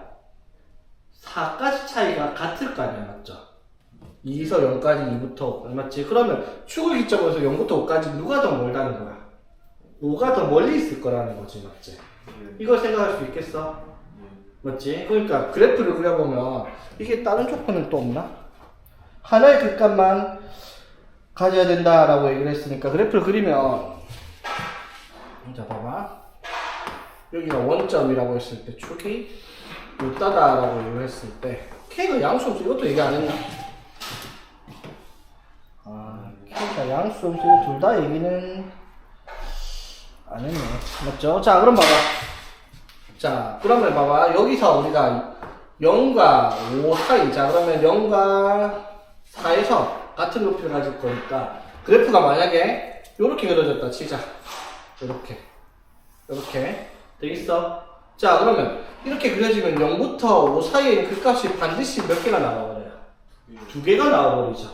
4까지 차이가 같을 거 아니야, 맞죠? 2에서 0까지 2부터 5, 맞지? 그러면 축을 기점으로 해서 0부터 5까지 누가 더 멀다는 거야? 5가 더 멀리 있을 거라는 거지, 맞지? 이걸 생각할 수 있겠어? 맞지? 그러니까 그래프를 그려보면 이게 다른 조건은 또 없나? 하나의 극값만 가져야 된다라고 얘기를 했으니까 그래프를 그리면 자 봐봐 여기가 원점이라고 했을 때 축이 요따다라고 얘기를 했을 때 K가 양수 없어. 이것도 얘기 안 했나? K가 양수 없어. 둘 다 얘기는 안 했네. 맞죠? 자 그럼 봐봐. 자, 그러면 봐봐. 여기서 우리가 0과 5 사이. 자, 그러면 0과 4에서 같은 높이를 가질 거니까 그래프가 만약에 이렇게 그려졌다 치자. 이렇게 되겠어? 자, 그러면 이렇게 그려지면 0부터 5 사이에 있는 극값이 반드시 몇 개가 나와버려요? 두 개가 나와버리죠.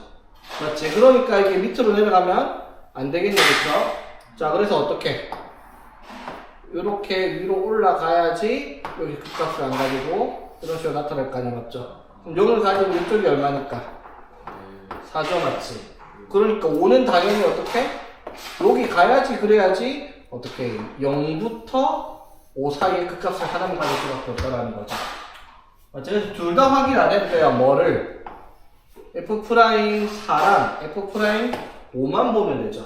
맞지? 그러니까 이게 밑으로 내려가면 안 되겠네, 그쵸? 자, 그래서 어떻게? 이렇게 위로 올라가야지 여기 극값을 안 가지고 이런 식으로 나타날 거 아니야, 맞죠? 그럼 0을 가지고 이쪽이 얼마니까? 4죠, 맞지? 그러니까 5는 당연히 어떻게? 여기 가야지 그래야지 어떻게 0부터 5 사이의 극값을 하나만 가질 수밖에 없다라는 거죠. 맞지? 그래서 둘 다 확인 안 해도 돼요. 뭐를? F'4랑 F'5만 보면 되죠.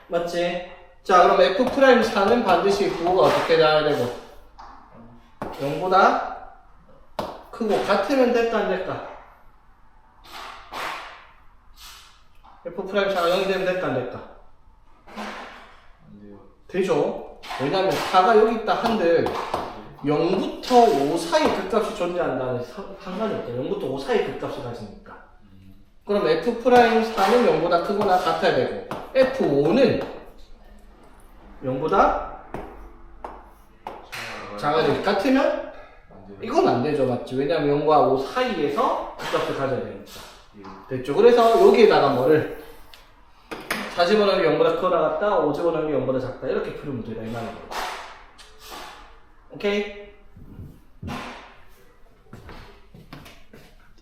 맞지? 자, 그럼 F'4는 반드시 부호가 어떻게 나와야 되고 0보다 크고 같으면 될까 안 될까? F'4가 0이 되면 될까 안 될까? 안 돼요. 되죠. 왜냐면 4가 여기 있다 한들 0부터 5 사이 극값이 존재한다는 상관이 없다. 0부터 5 사이 극값을 가지니까. 그럼 F'4는 0보다 크거나 같아야 되고 F5는 0보다 작아야 되고 같으면 안 돼요. 이건 안 되죠, 맞지? 왜냐면 0과 5 사이에서 극값을 가져야 되니까. 예. 됐죠? 그래서 여기에다가 뭐를 4집어넣으면 0보다 크거나 같다, 5집어넣으면 0보다 작다 이렇게 풀으면 되다 이 말이에요. 오케이?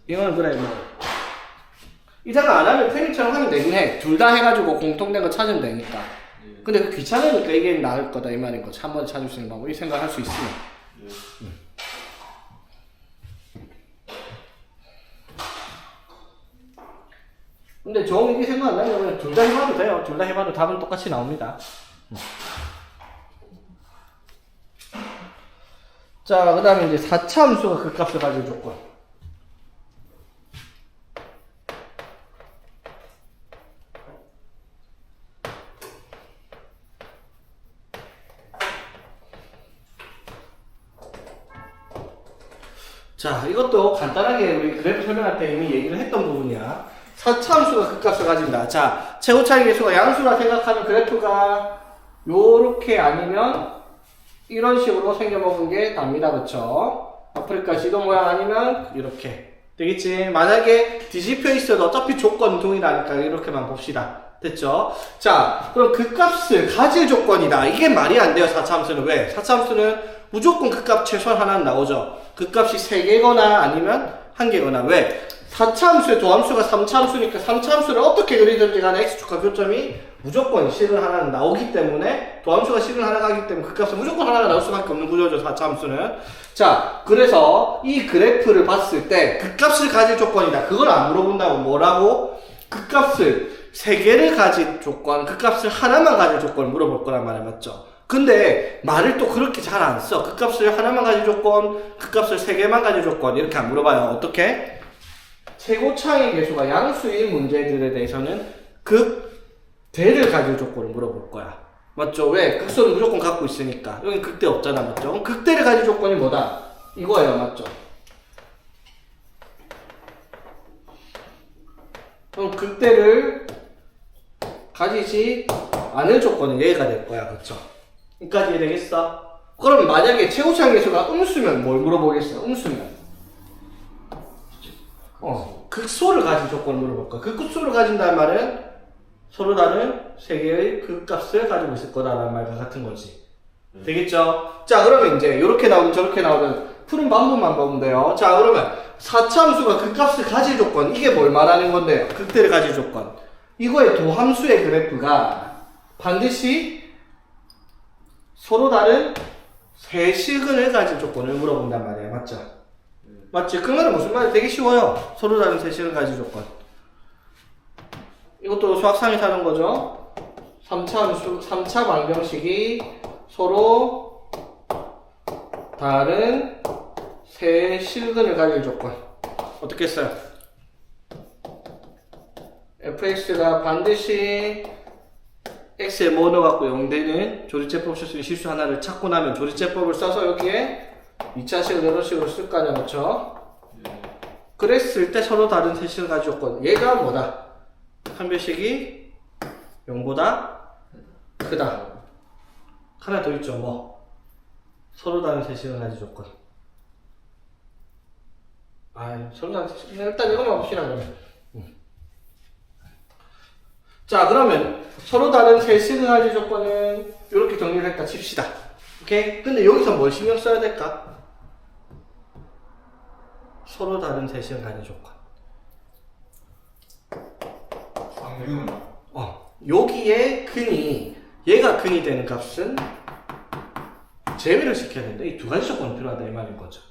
이거는 그래 뭐 이사가 안 하면 태민처럼 하면 되긴 해. 둘 다 해가지고 공통된 거 찾으면 되니까. 예. 근데 그 귀찮으니까 이게 나을 거다 이 말인 거지. 한 번 찾을 수 있는 방법 이 생각할 수 있으면. 예. 근데 좋은 일이 생각 안 나면 둘 다 해봐도 돼요. 둘 다 해봐도 답은 똑같이 나옵니다. 자, 그 다음에 이제 4차 함수가 극값을 가질 조건. 자, 이것도 간단하게 우리 그래프 설명할 때 이미 얘기를 했던 부분이야. 4차 함수가 극값을 가진다. 자, 최고차이 계수가 양수라 생각하는 그래프가 요렇게 아니면 이런 식으로 생겨먹은 게 답니다. 그쵸? 아프리카 지도 모양 아니면 이렇게 되겠지? 만약에 뒤집혀 있어도 어차피 조건 동일하니까 이렇게만 봅시다. 됐죠? 자, 그럼 극값을 가질 조건이다. 이게 말이 안 돼요. 4차 함수는. 왜? 4차 함수는 무조건 극값 최소한 하나는 나오죠. 극값이 3개거나 아니면 한계거나. 왜? 4차 함수의 도함수가 3차 함수니까 3차 함수를 어떻게 그리든지 간에 x축과 교점이 무조건 실은 하나는 나오기 때문에, 도함수가 실은 하나가 하기 때문에 그 값은 무조건 하나가 나올 수밖에 없는 구조죠, 4차 함수는. 자, 그래서 이 그래프를 봤을 때 그 값을 가질 조건이다. 그걸 안 물어본다고. 뭐라고? 그 값을 3개를 가질 조건, 그 값을 하나만 가질 조건을 물어볼 거란 말이야, 맞죠? 근데 말을 또 그렇게 잘 안 써. 그 값을 하나만 가질 조건, 그 값을 3개만 가질 조건, 이렇게 안 물어봐요. 어떻게? 최고차의 계수가 양수인 문제들에 대해서는 극대를 가질 조건을 물어볼 거야. 맞죠? 왜? 극소는 무조건 갖고 있으니까. 여기 극대 없잖아, 맞죠? 그럼 극대를 가질 조건이 뭐다? 이거예요, 맞죠? 그럼 극대를 가지지 않을 조건은 얘가 될 거야, 그쵸? 여기까지 이해되겠어? 그럼 만약에 최고차의 계수가 음수면 뭘 물어보겠어? 음수면 극소를 가진 조건을 물어볼 거야. 그 극소를 가진다는 말은 서로 다른 세 개의 극값을 가지고 있을 거다라는 말과 같은 거지. 되겠죠? 자, 그러면 이제 이렇게 나오든 저렇게 나오든 푸는 방법만 보면 돼요. 자, 그러면 4차 함수가 극값을 가질 조건, 이게 뭘 말하는 건데요? 극대를 가질 조건. 이거의 도함수의 그래프가 반드시 서로 다른 세 실근을 가질 조건을 물어본단 말이야. 맞죠? 맞지? 그 말은 무슨 말이 되게 쉬워요. 서로 다른 세 실근을 가질 조건. 이것도 수학상에서 하는 거죠. 3차 방정식이 서로 다른 세 실근을 가질 조건. 어떻게 했어요? fx가 반드시 x에 뭐 넣어갖고 0되는 조리제법 쓸 수 있는 실수 하나를 찾고 나면 조리제법을 써서 여기에 2차식을 이런 식으로 쓸 거 아니야, 그쵸? 그랬을 때 서로 다른 세 실근 가질 조건. 얘가 뭐다? 판별식이 0보다 크다. 하나 더 있죠, 뭐? 서로 다른 세 실근 가질 조건. 서로 다른 세 실근. 일단 이것만 봅시다, 그러면. 자, 그러면 서로 다른 세 실근 가질 조건은 이렇게 정리를 했다 칩시다. 오케이? 근데 여기서 뭘 신경 써야 될까? 서로 다른 세 실근 가질 조건. 여기에 근이, 얘가 근이 되는 값은 제외를 시켜야 된다. 이 두 가지 조건이 필요하다 이 말인 거죠.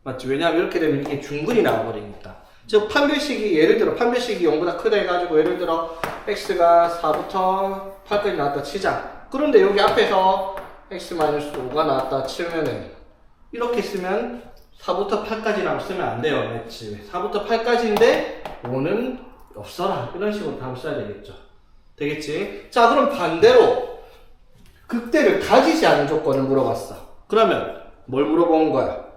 맞지? 왜냐하면 이렇게 되면 이게 중근이 나와버리니까. 즉 판별식이, 예를 들어 판별식이 0보다 크다 해가지고 예를 들어 x가 4부터 8까지 나왔다 치자. 그런데 여기 앞에서 x-5가 나왔다 치면은 이렇게 쓰면 4부터 8까지라고 쓰면 안 돼요. 맞지? 4부터 8까지인데 5는 없어라. 이런 식으로 답을 써야 되겠죠. 되겠지? 자, 그럼 반대로 극대를 가지지 않은 조건을 물어봤어. 그러면 뭘 물어본 거야?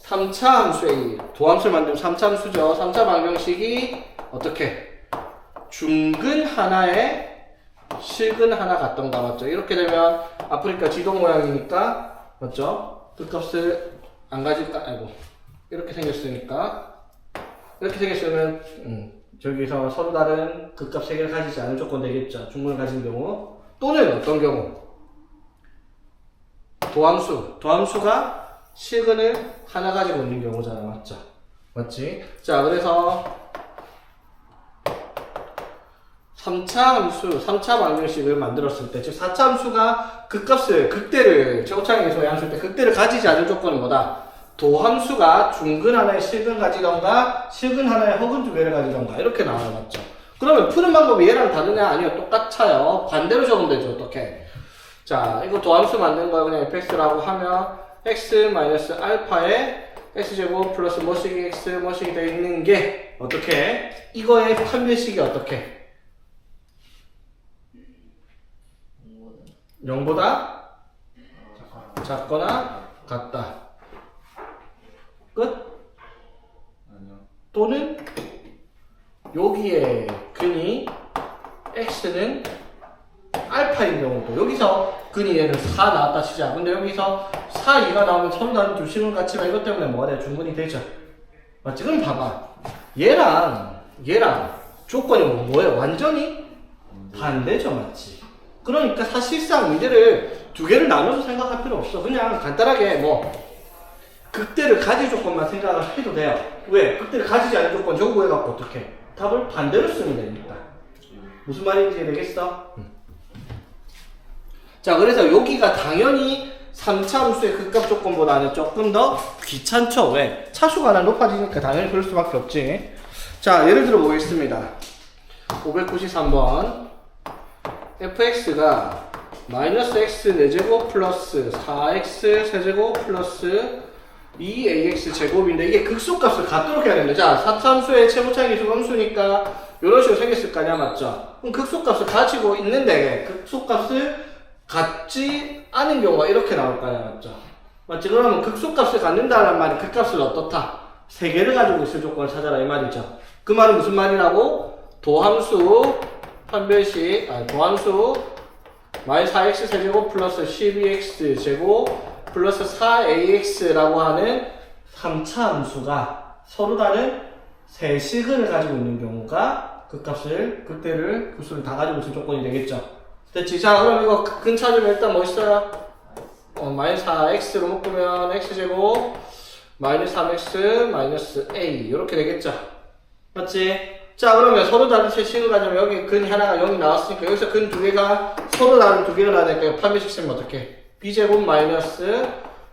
3차 함수의 도함수를 만들면 3차 함수죠. 3차 방정식이 어떻게? 중근 하나에 실근 하나 같던가, 맞죠? 이렇게 되면 아프리카 지도 모양이니까, 맞죠? 극값을 안 가질까? 이렇게 생겼으니까, 이렇게 생겼으면 저기서 서로 다른 극값 3개를 가지지 않을 조건 되겠죠. 중근을 가진 경우. 또는 어떤 경우? 도함수가 실근을 하나 가지고 있는 경우잖아. 맞죠? 맞지? 자, 그래서 3차 함수, 3차 방정식을 만들었을 때, 즉 4차 함수가 극값을, 극대를, 최고차의 계수에 함수일 때 극대를 가지지 않을 조건은 뭐다? 도함수가 중근 하나에 실근 가지던가 실근 하나에 허근 두 개를 가지던가 이렇게 나와요. 맞죠? 그러면 푸는 방법이 얘랑 다르냐? 아니요, 똑같아요. 반대로 적으면 되죠. 어떻게? 자, 이거 도함수 만든 거 그냥 fx라고 하면 x-알파에 x제곱 플러스 뭐식이 x 뭐식이 되어 있는 게 어떻게? 이거의 판별식이 어떻게? 0보다 작거나 같다. 끝? 아니요. 또는 여기에 근이 x는 알파인 경우도, 여기서 근이 얘는 4 나왔다 치자. 근데 여기서 4, 2가 나오면 서로 다른 두 식을 같지만 이것 때문에 뭐가 돼? 중근이 되죠. 맞지? 그럼 봐봐. 얘랑 조건이 뭐예요? 완전히 반대죠. 맞지? 그러니까 사실상 문제를 두 개를 나눠서 생각할 필요 없어. 그냥 간단하게 뭐 극대를 가질 조건만 생각을 해도 돼요. 왜? 극대를 가지지 않은 조건 저거 구해갖고 어떻게? 답을 반대로 쓰면 되니까. 무슨 말인지 되겠어? 자, 그래서 여기가 당연히 3차 함수의 극값 조건보다는 조금 더 귀찮죠? 왜? 차수가 하나 높아지니까 당연히 그럴 수밖에 없지. 자, 예를 들어 보겠습니다. 593번. fx가 마이너스 x 4제곱 플러스 4x 세제곱 플러스 2ax 제곱인데 이게 극소값을 갖도록 해야 됩니다. 자, 4차 함수의 최고차의 기술 함수니까 이런 식으로 생겼을 거 아니야, 맞죠? 그럼 극소값을 가지고 있는데 극소값을 갖지 않은 경우가 이렇게 나올 거 아니야, 맞죠? 맞지? 그러면 극소값을 갖는다는 말은 극값을 어떻다? 3개를 가지고 있을 조건을 찾아라 이 말이죠. 그 말은 무슨 말이라고? 도함수 판별식, 도함수 마이너스 4x 세제곱 플러스 12x 제곱 플러스 4ax라고 하는 3차 함수가 서로 다른 세 식을 가지고 있는 경우가 극값을, 극대를, 극수를 다 가지고 있을 조건이 되겠죠. 됐지? 자, 그럼 이거 근 찾으면 일단 뭐 있어요? 마이너스 4x로 묶으면 x제곱 마이너스 3x 마이너스 a 이렇게 되겠죠. 맞지? 자, 그러면 서로 다른 세 식을 가지면 여기 근 하나가 0이 나왔으니까 여기서 근 두 개가 서로 다른 두 개가 나니까 판별식 쓰면 어떻게? b제곱 마이너스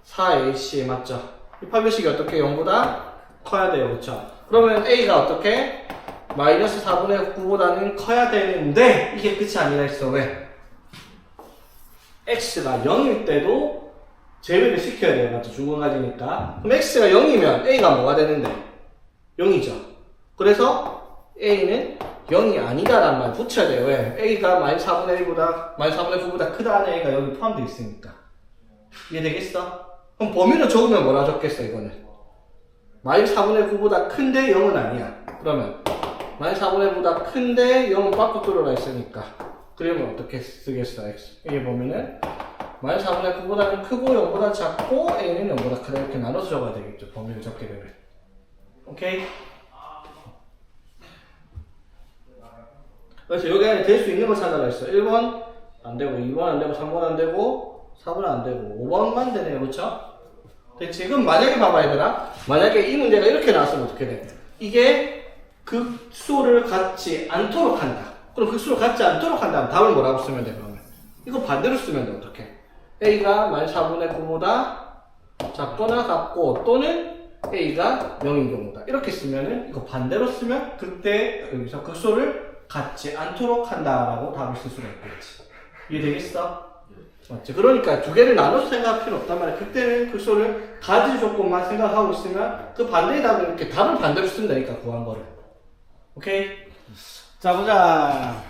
4ac 맞죠? 이 판별식이 어떻게? 0보다 커야 돼요. 그쵸? 그러면 a가 어떻게? 마이너스 4분의 9보다는 커야 되는데 이게 끝이 아니라 했어. 왜? x가 0일 때도 제외를 시켜야 돼요. 맞죠? 중간가지니까. 그럼 x가 0이면 a가 뭐가 되는데? 0이죠. 그래서 a는 0이 아니다라는 말 붙여야 돼요. 왜? a가 마이너스 4분의 1보다 마이너스 4분의 9보다 크다 하는 a가 여기 포함되어 있으니까. 이해되겠어? 그럼 범위를 적으면 뭐라 적겠어 이거는? 마이너스 4분의 9보다 큰데 0은 아니야. 그러면 마이너스 4분의 9보다 큰데 0은 밖으로 뚫어라 있으니까 그러면 어떻게 쓰겠어? x 이게 범위는 마이너스 4분의 9보다는 크고 0보다 작고 a는 0보다 크다 이렇게 나눠서 적어야 되겠죠. 범위를 적게 되면. 오케이? 그래서 여기 안에 될 수 있는 걸 찾아라 했어. 1번 안 되고 2번 안 되고 3번 안 되고 4번 안 되고 5번만 되네요. 그쵸? 지금 만약에 봐봐 얘들아. 만약에 이 문제가 이렇게 나왔으면 어떻게 돼? 이게 극소를 갖지 않도록 한다. 그럼 극소를 갖지 않도록 한다면 답을 뭐라고 쓰면 돼? 그러면 이거 반대로 쓰면 돼. 어떻게? a가 마이너스 4분의 9보다 작거나 같고 또는 a가 0인 경우다. 이렇게 쓰면은 이거 반대로 쓰면 그때 여기서 극소를 갖지 않도록 한다라고 답을 쓸 수가 있겠지. 이해되겠어? 맞지? 그러니까 두 개를 나눠서 생각할 필요 없단 말이야. 그때는 극소를 가질 조건만 생각하고 있으면 그 반대의 답은 이렇게 답을 반대로 쓴다니까 구한 거를. 오케이? 자, 보자.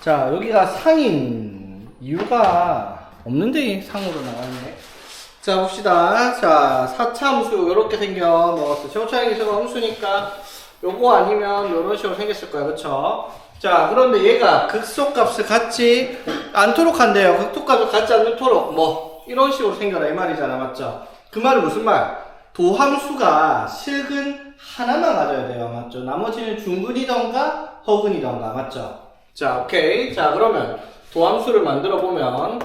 자, 여기가 상인 이유가 없는데 상으로 나왔네. 자, 봅시다. 자, 4차 함수 요렇게 생겨 먹었어. 최고차의 기수가 함수니까 요거 아니면 요런 식으로 생겼을 거야. 그쵸? 자, 그런데 얘가 극소값을 갖지 않도록 한대요. 극소값을 갖지 않도록 뭐 이런 식으로 생겨라 이 말이잖아. 맞죠? 그 말은 무슨 말? 도함수가 실근 하나만 가져야 돼요. 맞죠? 나머지는 중근이던가 허근이던가. 맞죠? 자, 오케이. 자, 그러면 도함수를 만들어 보면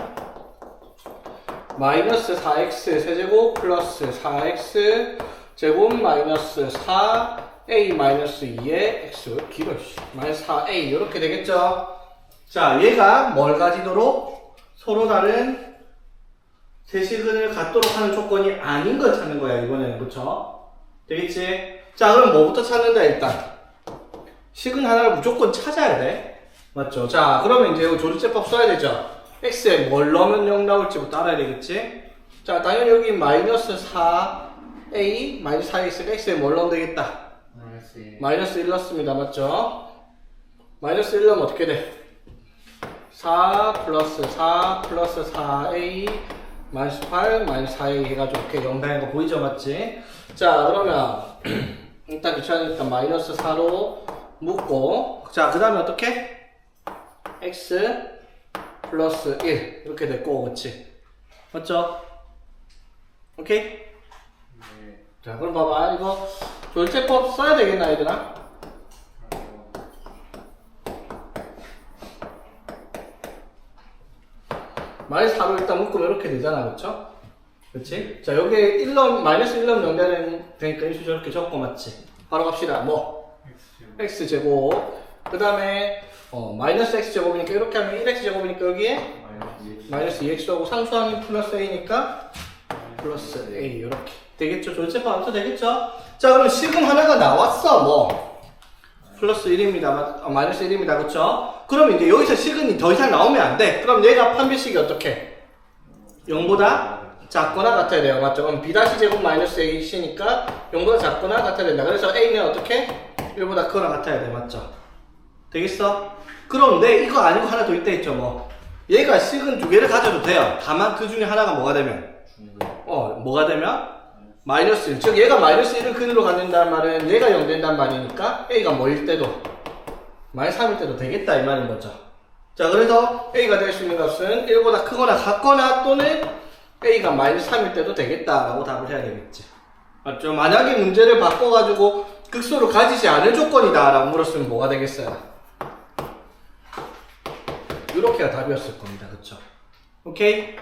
마이너스 4x 세제곱 플러스 4x 제곱 마이너스 4a 마이너스 2의 x 길어 마이너스 4a 이렇게 되겠죠. 자, 얘가 뭘 가지도록? 서로 다른 세시근을 갖도록 하는 조건이 아닌 걸 찾는 거야 이번에는. 그쵸? 되겠지? 자, 그럼 뭐부터 찾는다 일단? 식은 하나를 무조건 찾아야 돼. 맞죠? 자, 그러면 이제 조리제법 써야 되죠. x에 뭘 넣으면 0 나올지부터 알아야 되겠지? 자, 당연히 여기 마이너스 4a 마이너스 4x가 x에 뭘 넣으면 되겠다? 마이너스 1 넣습니다. 맞죠? 마이너스 1 넣으면 어떻게 돼? 4 플러스 4 플러스 4a 마이너스 8 마이너스 4a 해가지고 이렇게 0 되는 거 보이죠? 맞지? 자, 그러면 일단 귀찮으니까 마이너스 4로 묶고 자, 그 다음에 어떻게? x 플러스 1 이렇게 됐고 그치? 맞죠? 오케이? 네. 자, 그럼 봐봐. 이거 조율제법 써야 되겠나 얘들아? 마이너스 4로 일단 묶으면 이렇게 되잖아. 그쵸? 그치? 자, 여기에 1럼, 마이너스 1럼 연결되니까 인수 저렇게 적고 맞지? 바로 갑시다. 뭐? x제곱. 그 다음에, 마이너스 x제곱이니까 이렇게 하면 1x제곱이니까 여기에 마이너스 2x하고 상수항이 플러스 a니까 플러스 a. 이렇게. 되겠죠? 조제법 암수 되겠죠? 자, 그럼 식은 하나가 나왔어. 뭐? 플러스 1입니다. 마이너스 1입니다. 그쵸? 그럼 이제 여기서 식은이 더 이상 나오면 안 돼. 그럼 얘가 판별식이 어떻게? 0보다 작거나 같아야 돼요. 맞죠? 그럼 b-제곱 마이너스 ac니까 0보다 작거나 같아야 된다. 그래서 a는 어떻게? 1보다 크거나 같아야 돼. 맞죠? 되겠어? 그런데 이거 아니고 하나 더 있다 했죠. 뭐? 얘가 식은 두 개를 가져도 돼요. 다만 그 중에 하나가 뭐가 되면? 뭐가 되면? 마이너스 1. 즉 얘가 마이너스 1을 근으로 갖는다는 말은 얘가 0 된다는 말이니까 a가 뭐일 때도 마이너스 3일 때도 되겠다 이 말인 거죠. 자, 그래서 a가 될 수 있는 값은 1보다 크거나 같거나 또는 a가 마이너스 3일 때도 되겠다라고 답을 해야 되겠지. 맞죠? 만약에 문제를 바꿔가지고 극소를 가지지 않을 조건이다 라고 물었으면 뭐가 되겠어요? 이렇게가 답이었을 겁니다. 그쵸? 오케이?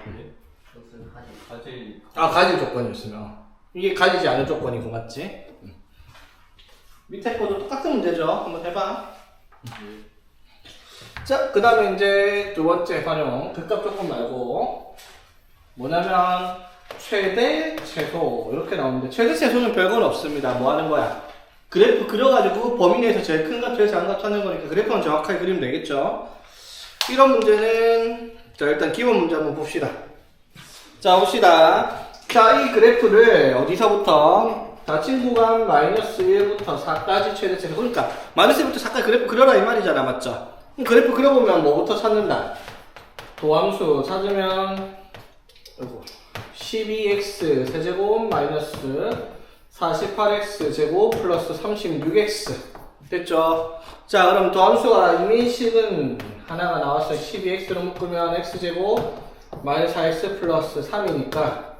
가질 조건이었으면. 이게 가지지 않은 조건이고, 맞지? 밑에 것도 똑같은 문제죠. 한번 해봐. 자, 그 다음에 이제 두 번째 활용. 극값 조건 말고. 뭐냐면, 최대, 최소. 이렇게 나오는데, 최대, 최소는 별건 없습니다. 뭐 하는 거야? 그래프 그려가지고 범위 내에서 제일 큰 값, 제일 작은 값 찾는 거니까 그래프는 정확하게 그리면 되겠죠? 이런 문제는, 자, 일단 기본 문제 한번 봅시다. 자, 봅시다. 자, 이 그래프를 어디서부터? 닫힌 구간 마이너스 1부터 4까지 최대 최소. 그러니까 마이너스 1부터 4까지 그래프 그려라 이 말이잖아. 맞죠? 그럼 그래프 그려보면 뭐부터 찾는다? 도함수 찾으면 12x 세제곱 마이너스 48x 제곱 플러스 36x 됐죠? 자, 그럼 도함수가 이미 식은 하나가 나왔어요. 12x로 묶으면 x제곱 마이너스 4x 플러스 3이니까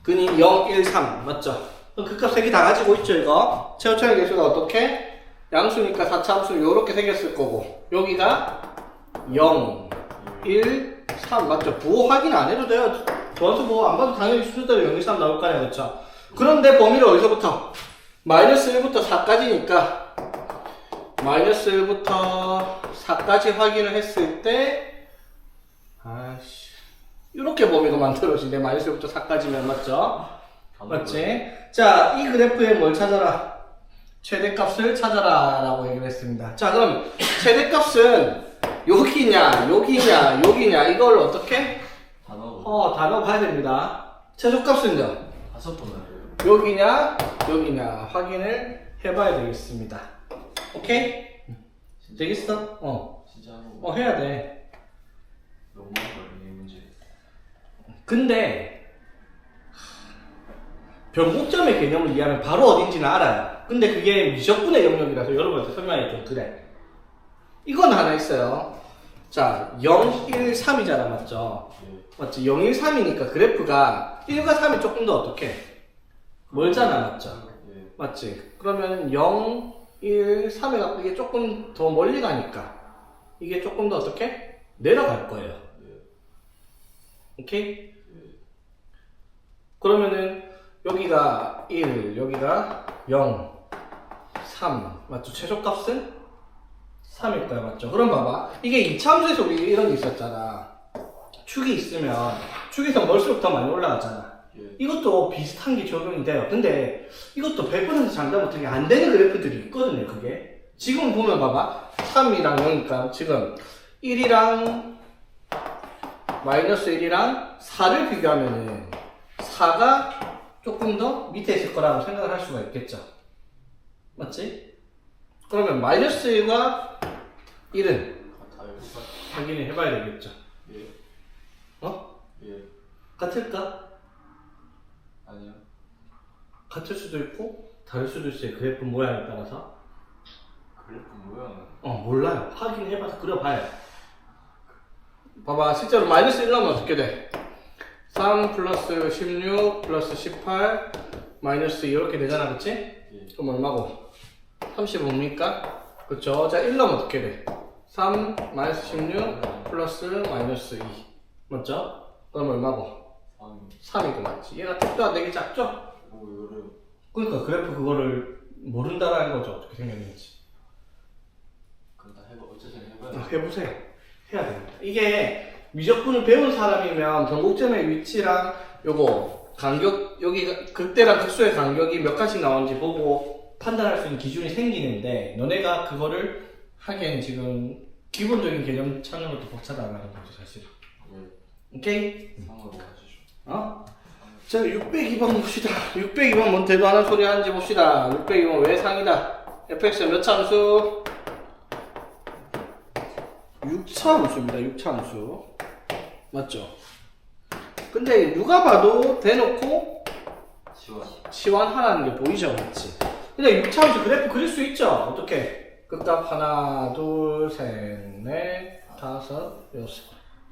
근이 0, 1, 3 맞죠? 그 값 3개 다 가지고 있죠 이거? 최고차의 개수가 어떻게? 양수니까 4차함수 요렇게 생겼을 거고 여기가 0, 1, 3 맞죠? 부호 확인 안 해도 돼요. 도함수 뭐 안 봐도 당연히 수수대로 0, 1, 3 나올 거 아니야 그쵸? 그런데 범위를 어디서부터? 마이너스 1부터 4까지니까 마이너스 1부터 4까지 확인을 했을 때 이렇게 범위가 만들어지네. 마이너스 1부터 4까지면 맞죠? 맞지? 자, 이 그래프에 뭘 찾아라? 최대값을 찾아라 라고 얘기를 했습니다. 자, 그럼 최대값은 여기냐 여기냐 여기냐 이걸 어떻게? 다 넣어봐야 됩니다. 최소값은요? 5번 여기냐 여기냐 확인을 해봐야 되겠습니다. 오케이? 되겠어? 진짜 해야 돼. 너무 어려운 이 문제. 근데 변곡점의 개념을 이해하면 바로 어딘지는 알아요. 근데 그게 미적분의 영역이라서 여러분한테 설명하기 좀 그래. 이건 하나 있어요. 자, 0, 1, 3이잖아 맞죠? 맞지? 0, 1, 3이니까 그래프가 1과 3이 조금 더 어떻게? 멀잖아 맞죠? 맞지? 그러면 0, 1, 3에 갖고 이게 조금 더 멀리 가니까 이게 조금 더 어떻게? 내려갈 거예요. 오케이? 그러면은 여기가 1, 여기가 0, 3 맞죠? 최소값은 3일 거야 맞죠? 그럼 봐봐 이게 2차 함수에서 우리 이런 게 있었잖아. 축이 있으면 축에서 멀수록 더 많이 올라가잖아. 이것도 비슷한 게 적용이 돼요. 근데 이것도 100% 장담 못하게 안 되는 그래프들이 있거든요. 그게 지금 보면 봐봐 3이랑 0이니까 지금 1이랑 마이너스 1이랑 4를 비교하면은 4가 조금 더 밑에 있을 거라고 생각을 할 수가 있겠죠. 맞지? 그러면 마이너스 1과 1은 확인을 해봐야 되겠죠. 같을까? 아니요. 같을 수도 있고 다를 수도 있어요. 그래프 모양에 따라서. 그래프 모양은? 몰라요. 확인해봐서 그려봐요. 봐봐 실제로 마이너스 1 나오면 어떻게 돼? 3 플러스 16 플러스 18 마이너스 2 이렇게 되잖아 그치? 그럼 얼마고? 35입니까? 그쵸? 자 1 넣으면 어떻게 돼? 3 마이너스 16 플러스 마이너스 2 맞죠? 그럼 얼마고? 3. 3이고 맞지? 얘가 특도가 되게 작죠? 오, 이거를. 그러니까 그래프 그거를 모른다라는 거죠. 어떻게 생겼는지. 그럼 다 해봐. 어쨌든 해봐야 돼. 해보세요. 해야 됩니다. 이게 미적분을 배운 사람이면 변곡점의 위치랑 요거 간격 여기 극대랑 극소의 간격이 몇 가지 나오는지 보고 판단할 수 있는 기준이 생기는데 너네가 그거를 하기엔 지금 기본적인 개념 찾는 것도 벅차다라는 거죠 사실. 예. 오케이? 3으로 가시죠. 어? 자 602번 봅시다. 602번 뭔 대도 하는 소리 하는지 봅시다. 602번 왜 상이다? fx 몇 참수? 6차함수입니다. 6차함수 맞죠? 근데 누가 봐도 대놓고 지원. 치환하라는 게 보이죠? 맞지? 근데 6차함수 그래프 그릴 수 있죠? 어떻게? 극값 하나 둘셋넷 다섯 여섯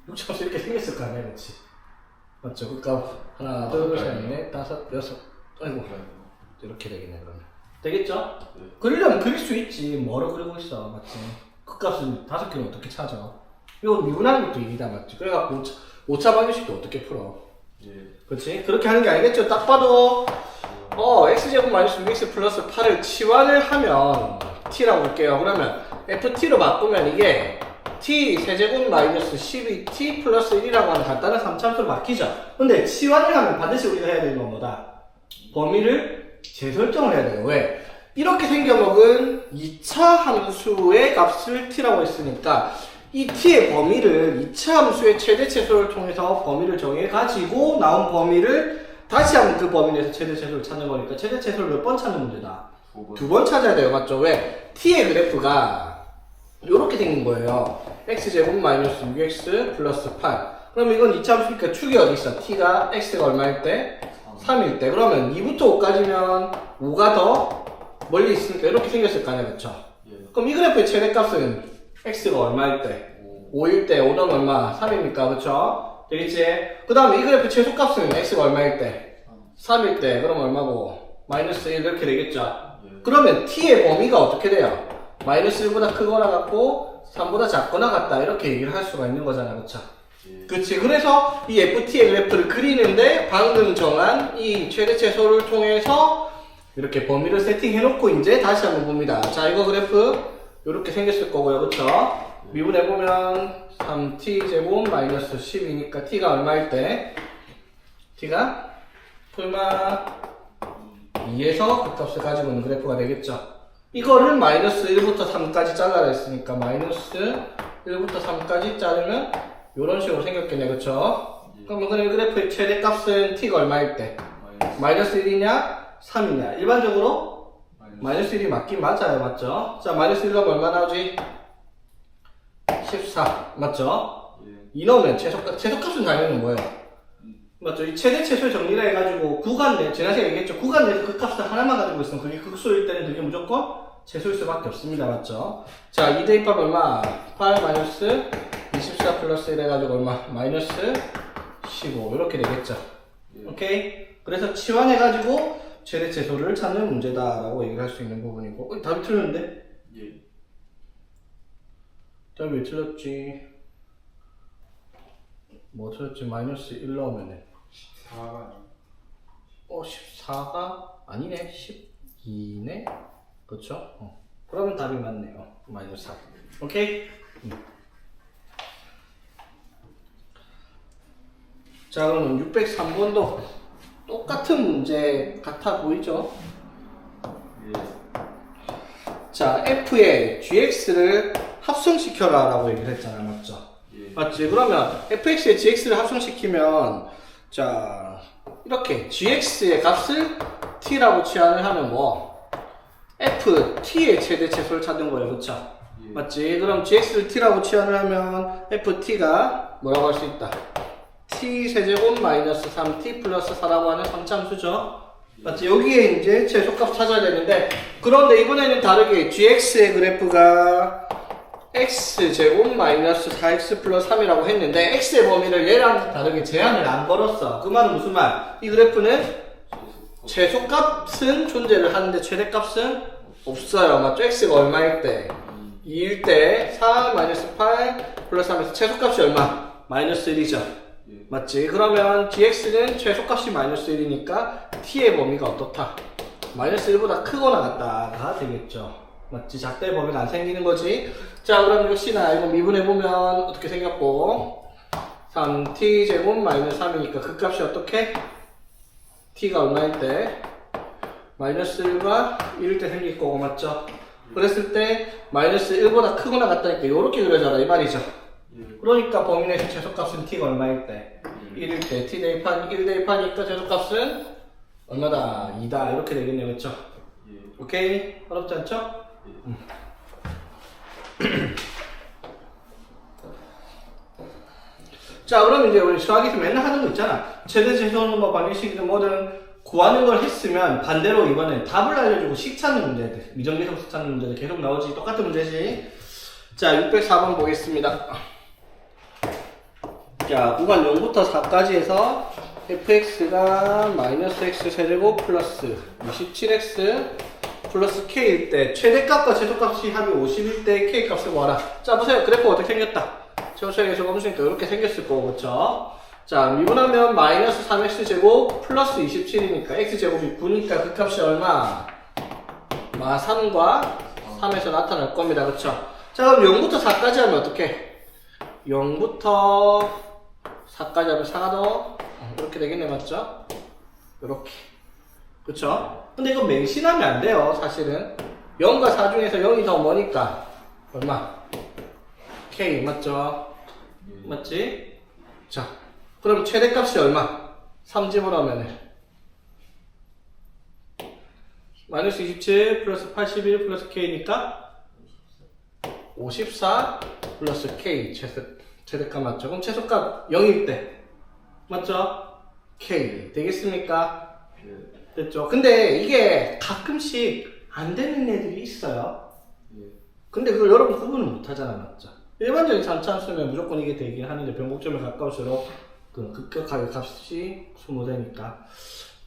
6차함수 이렇게 생겼을 거 아니야 그렇지? 맞죠? 극값 하나 둘셋넷 다섯 여섯 아이고 이렇게 되겠네 그러면 되겠죠? 네. 그리려면 그릴 수 있지 뭐로 그리고 있어 맞지? 끝값은 5개를 어떻게 찾아? 이거 미분하는 것도 일이다 맞지? 그래갖고 5차 방정식도 어떻게 풀어? 예. 그렇지? 그렇게 하는 게 아니겠죠? 딱 봐도 x제곱 마이너스 6x 플러스 8을 치환을 하면 t라고 볼게요. 그러면 ft로 바꾸면 이게 t 세제곱 마이너스 12t 플러스 1이라고 하는 간단한 3차함수로 바뀌죠. 근데 치환을 하면 반드시 우리가 해야 되는 건 뭐다? 범위를 재설정을 해야 돼요. 왜? 이렇게 생겨먹은 2차 함수의 값을 t라고 했으니까 이 t의 범위를 2차 함수의 최대 최소를 통해서 범위를 정해가지고 나온 범위를 다시 한번 그 범위 내에서 최대 최소를 찾는 거니까 최대 최소를 몇 번 찾는 문제다? 2번 찾아야 돼요. 맞죠? 왜? t의 그래프가 이렇게 생긴 거예요. x제곱 마이너스 6x 플러스 8 그럼 이건 2차 함수니까 축이 어디 있어? t가 x가 얼마일 때? 3일 때. 그러면 2부터 5까지면 5가 더 멀리 있으니까 이렇게 생겼을 거 아니야, 그쵸? 예. 그럼 이 그래프의 최대값은 x가 얼마일 때? 5일 때, 5는 얼마? 3입니까? 그쵸? 되겠지? 그 다음에 이 그래프의 최소값은 x가 얼마일 때? 3일 때. 그럼 얼마고? 마이너스 1 이렇게 되겠죠? 예. 그러면 t의 범위가 어떻게 돼요? 마이너스 1보다 크거나 같고 3보다 작거나 같다 이렇게 얘기를 할 수가 있는 거잖아, 그쵸? 예. 그치. 그래서 이 ft의 그래프를 그리는데 방금 정한 이 최대 최소를 통해서 이렇게 범위를 세팅해놓고 이제 다시 한번 봅니다. 자, 이거 그래프 이렇게 생겼을 거고요. 그쵸? 미분해보면 3t 제곱 마이너스 10이니까 t가 얼마일 때? t가 풀마 2에서 그 값을 가지고 있는 그래프가 되겠죠. 이거를 마이너스 1부터 3까지 잘라냈으니까 마이너스 1부터 3까지 자르면 이런 식으로 생겼겠네. 그쵸? 그럼 이 그래프의 최대값은 t가 얼마일 때? 마이너스 1이냐? 3이냐? 일반적으로 마이너스 1이 맞긴 맞아요. 맞죠? 자, 마이너스 1 넣으면 얼마 나오지? 14. 맞죠? 예. 2 넣으면 최소값은 당연히 뭐예요? 맞죠? 이 최대 최소 정리를 해가지고 구간 내, 지난 시간에 얘기했죠? 구간 내에서 그 값을 하나만 가지고 있으면 그게 극소일 때는 그게 무조건 최소일 수밖에 없습니다. 맞죠? 자, 2 대입합 얼마? 8 마이너스 24 플러스 1 해가지고 얼마? 마이너스 15. 이렇게 되겠죠? 예. 오케이? 그래서 치환해가지고 최대 최소를 찾는 문제다라고 얘기를 할 수 있는 부분이고. 답이 틀렸는데? 예. 답이 왜 틀렸지? 뭐 틀렸지? 마이너스 1 넣으면은 4가 14가 아니네. 12네? 그쵸? 그러면 답이 맞네요. 마이너스 4. 오케이? 자, 그러면 603번도 똑같은 문제 같아 보이죠? 예. 자, f에 gx를 합성시켜라 라고 얘기를 했잖아. 맞죠? 예. 맞지? 그러면 fx에 gx를 합성시키면 자, 이렇게 gx의 값을 t라고 치환을 하면 뭐 ft의 최대 최소를 찾는 거예요. 그쵸? 예. 맞지? 그럼 gx를 t라고 치환을 하면 ft가 뭐라고 할 수 있다? t 세제곱 마이너스 3t 플러스 4라고 하는 3참수죠. 맞지? 여기에 이제 최소값 찾아야 되는데, 그런데 이번에는 다르게 gx의 그래프가 x제곱 마이너스 4x 플러스 3이라고 했는데 x의 범위를 얘랑 다르게 제한을 안 걸었어. 그 말은 무슨 말? 이 그래프는 최소값은 존재를 하는데 최대값은 없어요. 맞죠? x가 얼마일 때? 2일 때 4 마이너스 8 플러스 3에서 최소값이 얼마? 마이너스 1이죠. 예. 맞지? 그러면 dx는 최소값이 마이너스 1이니까 t의 범위가 어떻다? 마이너스 1보다 크거나 같다가 되겠죠. 맞지? 작대 범위가 안 생기는 거지. 자, 그럼 역시나 이거 미분해보면 어떻게 생겼고 3t 제곱 마이너스 3이니까 그 값이 어떻게? t가 얼마일 때? 마이너스 1과 1일 때 생길 거고, 맞죠? 그랬을 때 마이너스 1보다 크거나 같다니까 이렇게 그려져라 이 말이죠. 예. 그러니까 범위 내에서 최소값은 t가 얼마일 때? 1일 때 t 대입한 1 대입하니까 최소값은 얼마다? 2다 이렇게 되겠네요. 그렇죠? 예. 오케이? 어렵지 않죠? 자, 그럼 이제 우리 수학에서 맨날 하는 거 있잖아. 최대 최소는 뭐 방정식이든 뭐든 구하는 걸 했으면 반대로 이번엔 답을 알려주고 식 찾는 문제들, 미정계속 찾는 문제들 계속 나오지. 똑같은 문제지. 자, 604번 보겠습니다. 자, 구간 0부터 4까지 해서 fx가 마이너스 x 세제곱 플러스 27x 플러스 k일 때 최대값과 최소값이 합이 50일 때 k값을 구하라. 자, 보세요. 그래프 어떻게 생겼다. 최소값이 조금씩 이렇게 생겼을 거고, 그쵸? 자, 미분하면 마이너스 3x 제곱 플러스 27이니까 x 제곱이 9니까 그 값이 얼마? 마 3과 3에서 나타날 겁니다. 그쵸? 자, 그럼 0부터 4까지 하면 어떻게? 0부터 4까지 하면 4가 더 이렇게 되겠네. 맞죠? 이렇게. 그쵸? 근데 이거 맹신하면 안 돼요. 사실은 0과 4 중에서 0이 더 뭐니까 얼마? K 맞죠? 맞지? 자, 그럼 최대값이 얼마? 3집으로 하면은 마이너스 27 플러스 81 플러스 K니까 54 플러스 K 최대값 맞죠? 그럼 최소값 0일 때 맞죠? K 되겠습니까? 됐죠? 근데 이게 가끔씩 안 되는 애들이 있어요. 근데 그걸 여러분 구분을 못 하잖아, 맞죠? 일반적인 잔차수면 무조건 이게 되긴 하는데 변곡점에 가까울수록 그 급격하게 값이 소모되니까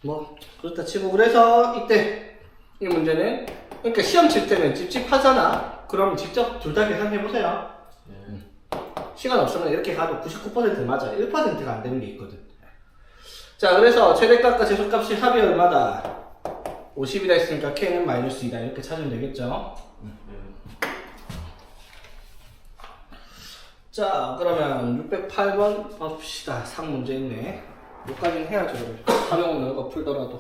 뭐 그렇다 치고, 그래서 이때 이 문제는 그러니까 시험 칠 때는 찝찝하잖아. 그럼 직접 둘 다 계산해 보세요. 시간 없으면 이렇게 가도 99% 맞아. 1%가 안 되는 게 있거든. 자, 그래서 최대값과 최소값이 합이 얼마다? 50이라 했으니까 k는 마이너스 2다 이렇게 찾으면 되겠죠. 자, 그러면 608번 봅시다. 상 문제 있네. 여기까지는 해야죠. 활용 없는 거 풀더라도.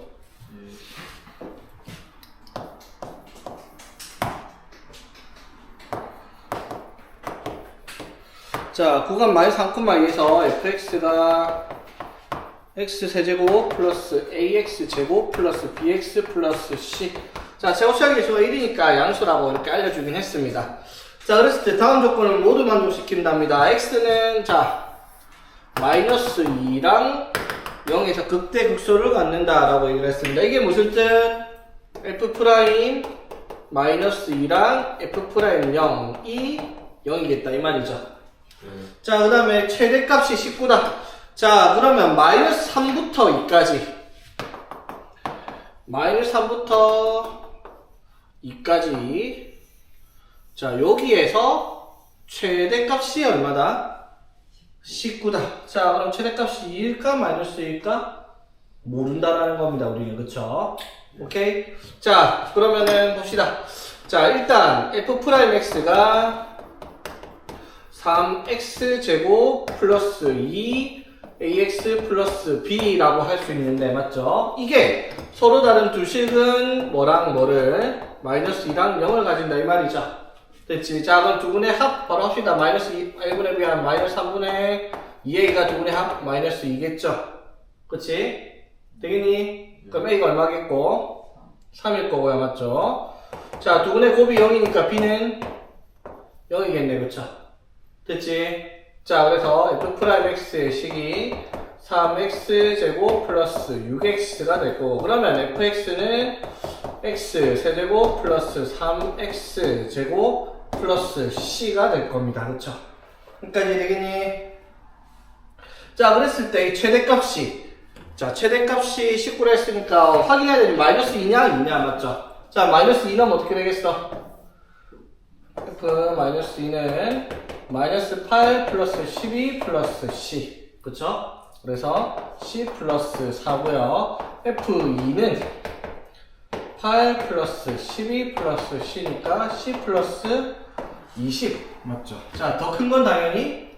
자, 구간 마이너스 3,2에서 fx가 x세제곱 플러스 ax제곱 플러스 bx 플러스 c. 자, 제곱수의 개수가 1이니까 양수라고 이렇게 알려주긴 했습니다. 자, 그랬을 때 다음 조건을 모두 만족시킨답니다. x는 자 마이너스 2랑 0에서 극대극소를 갖는다라고 얘기를 했습니다. 이게 무슨 뜻? f 프라임 마이너스 2랑 f 프라임 0이 0이겠다 이 말이죠. 자, 그 다음에 최대값이 19다. 자, 그러면 마이너스 3부터 2까지 마이너스 3부터 2까지 자, 여기에서 최대값이 얼마다? 19다. 자, 그럼 최대값이 2일까 마이너스 2일까? 모른다라는 겁니다, 우리는. 그쵸? 오케이? 자, 그러면은 봅시다. 자, 일단 f'x가 3x제곱 플러스 2ax 플러스 b라고 할 수 있는데, 맞죠? 이게 서로 다른 두 식은 뭐랑 뭐를 마이너스 2랑 0을 가진다 이 말이죠. 됐지? 자, 그럼 두 분의 합 바로 합시다. 마이너스 1분의 비한 마이너스 3분의 2a가 두 분의 합 마이너스 2겠죠? 그치? 되겠니? 그럼 a가 얼마겠고? 3일 거고요, 맞죠? 자, 두 분의 곱이 0이니까 b는 0이겠네, 그쵸? 됐지? 자, 그래서 f'x의 식이 3x제곱 플러스 6x가 될 거고, 그러면 fx는 x 세제곱 플러스 3x제곱 플러스 c가 될 겁니다. 그쵸? 그러니까 이제 되겠니? 자, 그랬을 때 이 최대값이 자, 최대값이 19라 했으니까 확인해야 되지. 마이너스 2냐 2냐 맞죠? 자, 마이너스 2는 어떻게 되겠어? f 마이너스 2는 마이너스 8 플러스 12 플러스 c 그쵸? 그래서 C 플러스 4고요. F2는 8 플러스 12 플러스 C니까 C 플러스 20 맞죠? 자, 더 큰 건 당연히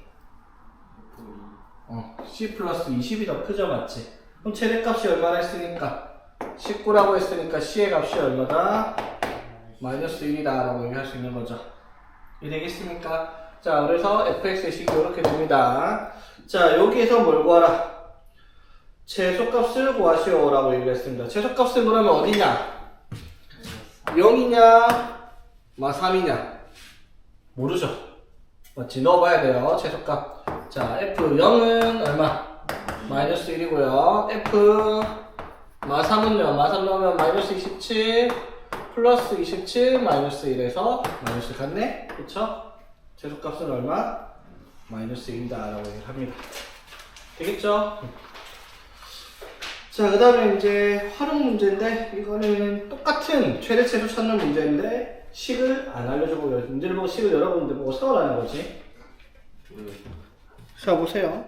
C 플러스 20이 더 크죠, 맞지? 그럼 최대값이 얼마나 했으니까 19라고 했으니까 C의 값이 얼마다? 마이너스 1이다 라고 얘기할 수 있는 거죠. 이 되겠습니까? 자, 그래서 fx의 식이 이렇게 됩니다. 자, 여기에서 뭘 구하라? 최소값을 구하시오 라고 얘기를 했습니다. 최소값은 그러면 어디냐? 0이냐? 3이냐? 모르죠. 맞지? 넣어봐야 돼요. 최소값. 자, f0은 얼마? 마이너스 1이고요. f 3은요? 3 넣으면 마이너스 27 플러스 27 마이너스 1에서 마이너스 같네? 그쵸? 최소값은 얼마? 마이너스 1이다 라고 얘기를 합니다. 되겠죠? 자, 그 다음에 이제 활용 문제인데 이거는 똑같은 최대 최소 찾는 문제인데 식을 안 알려주고 문제를 보고 식을 여러분들 보고 세워라는 거지. 자, 보세요.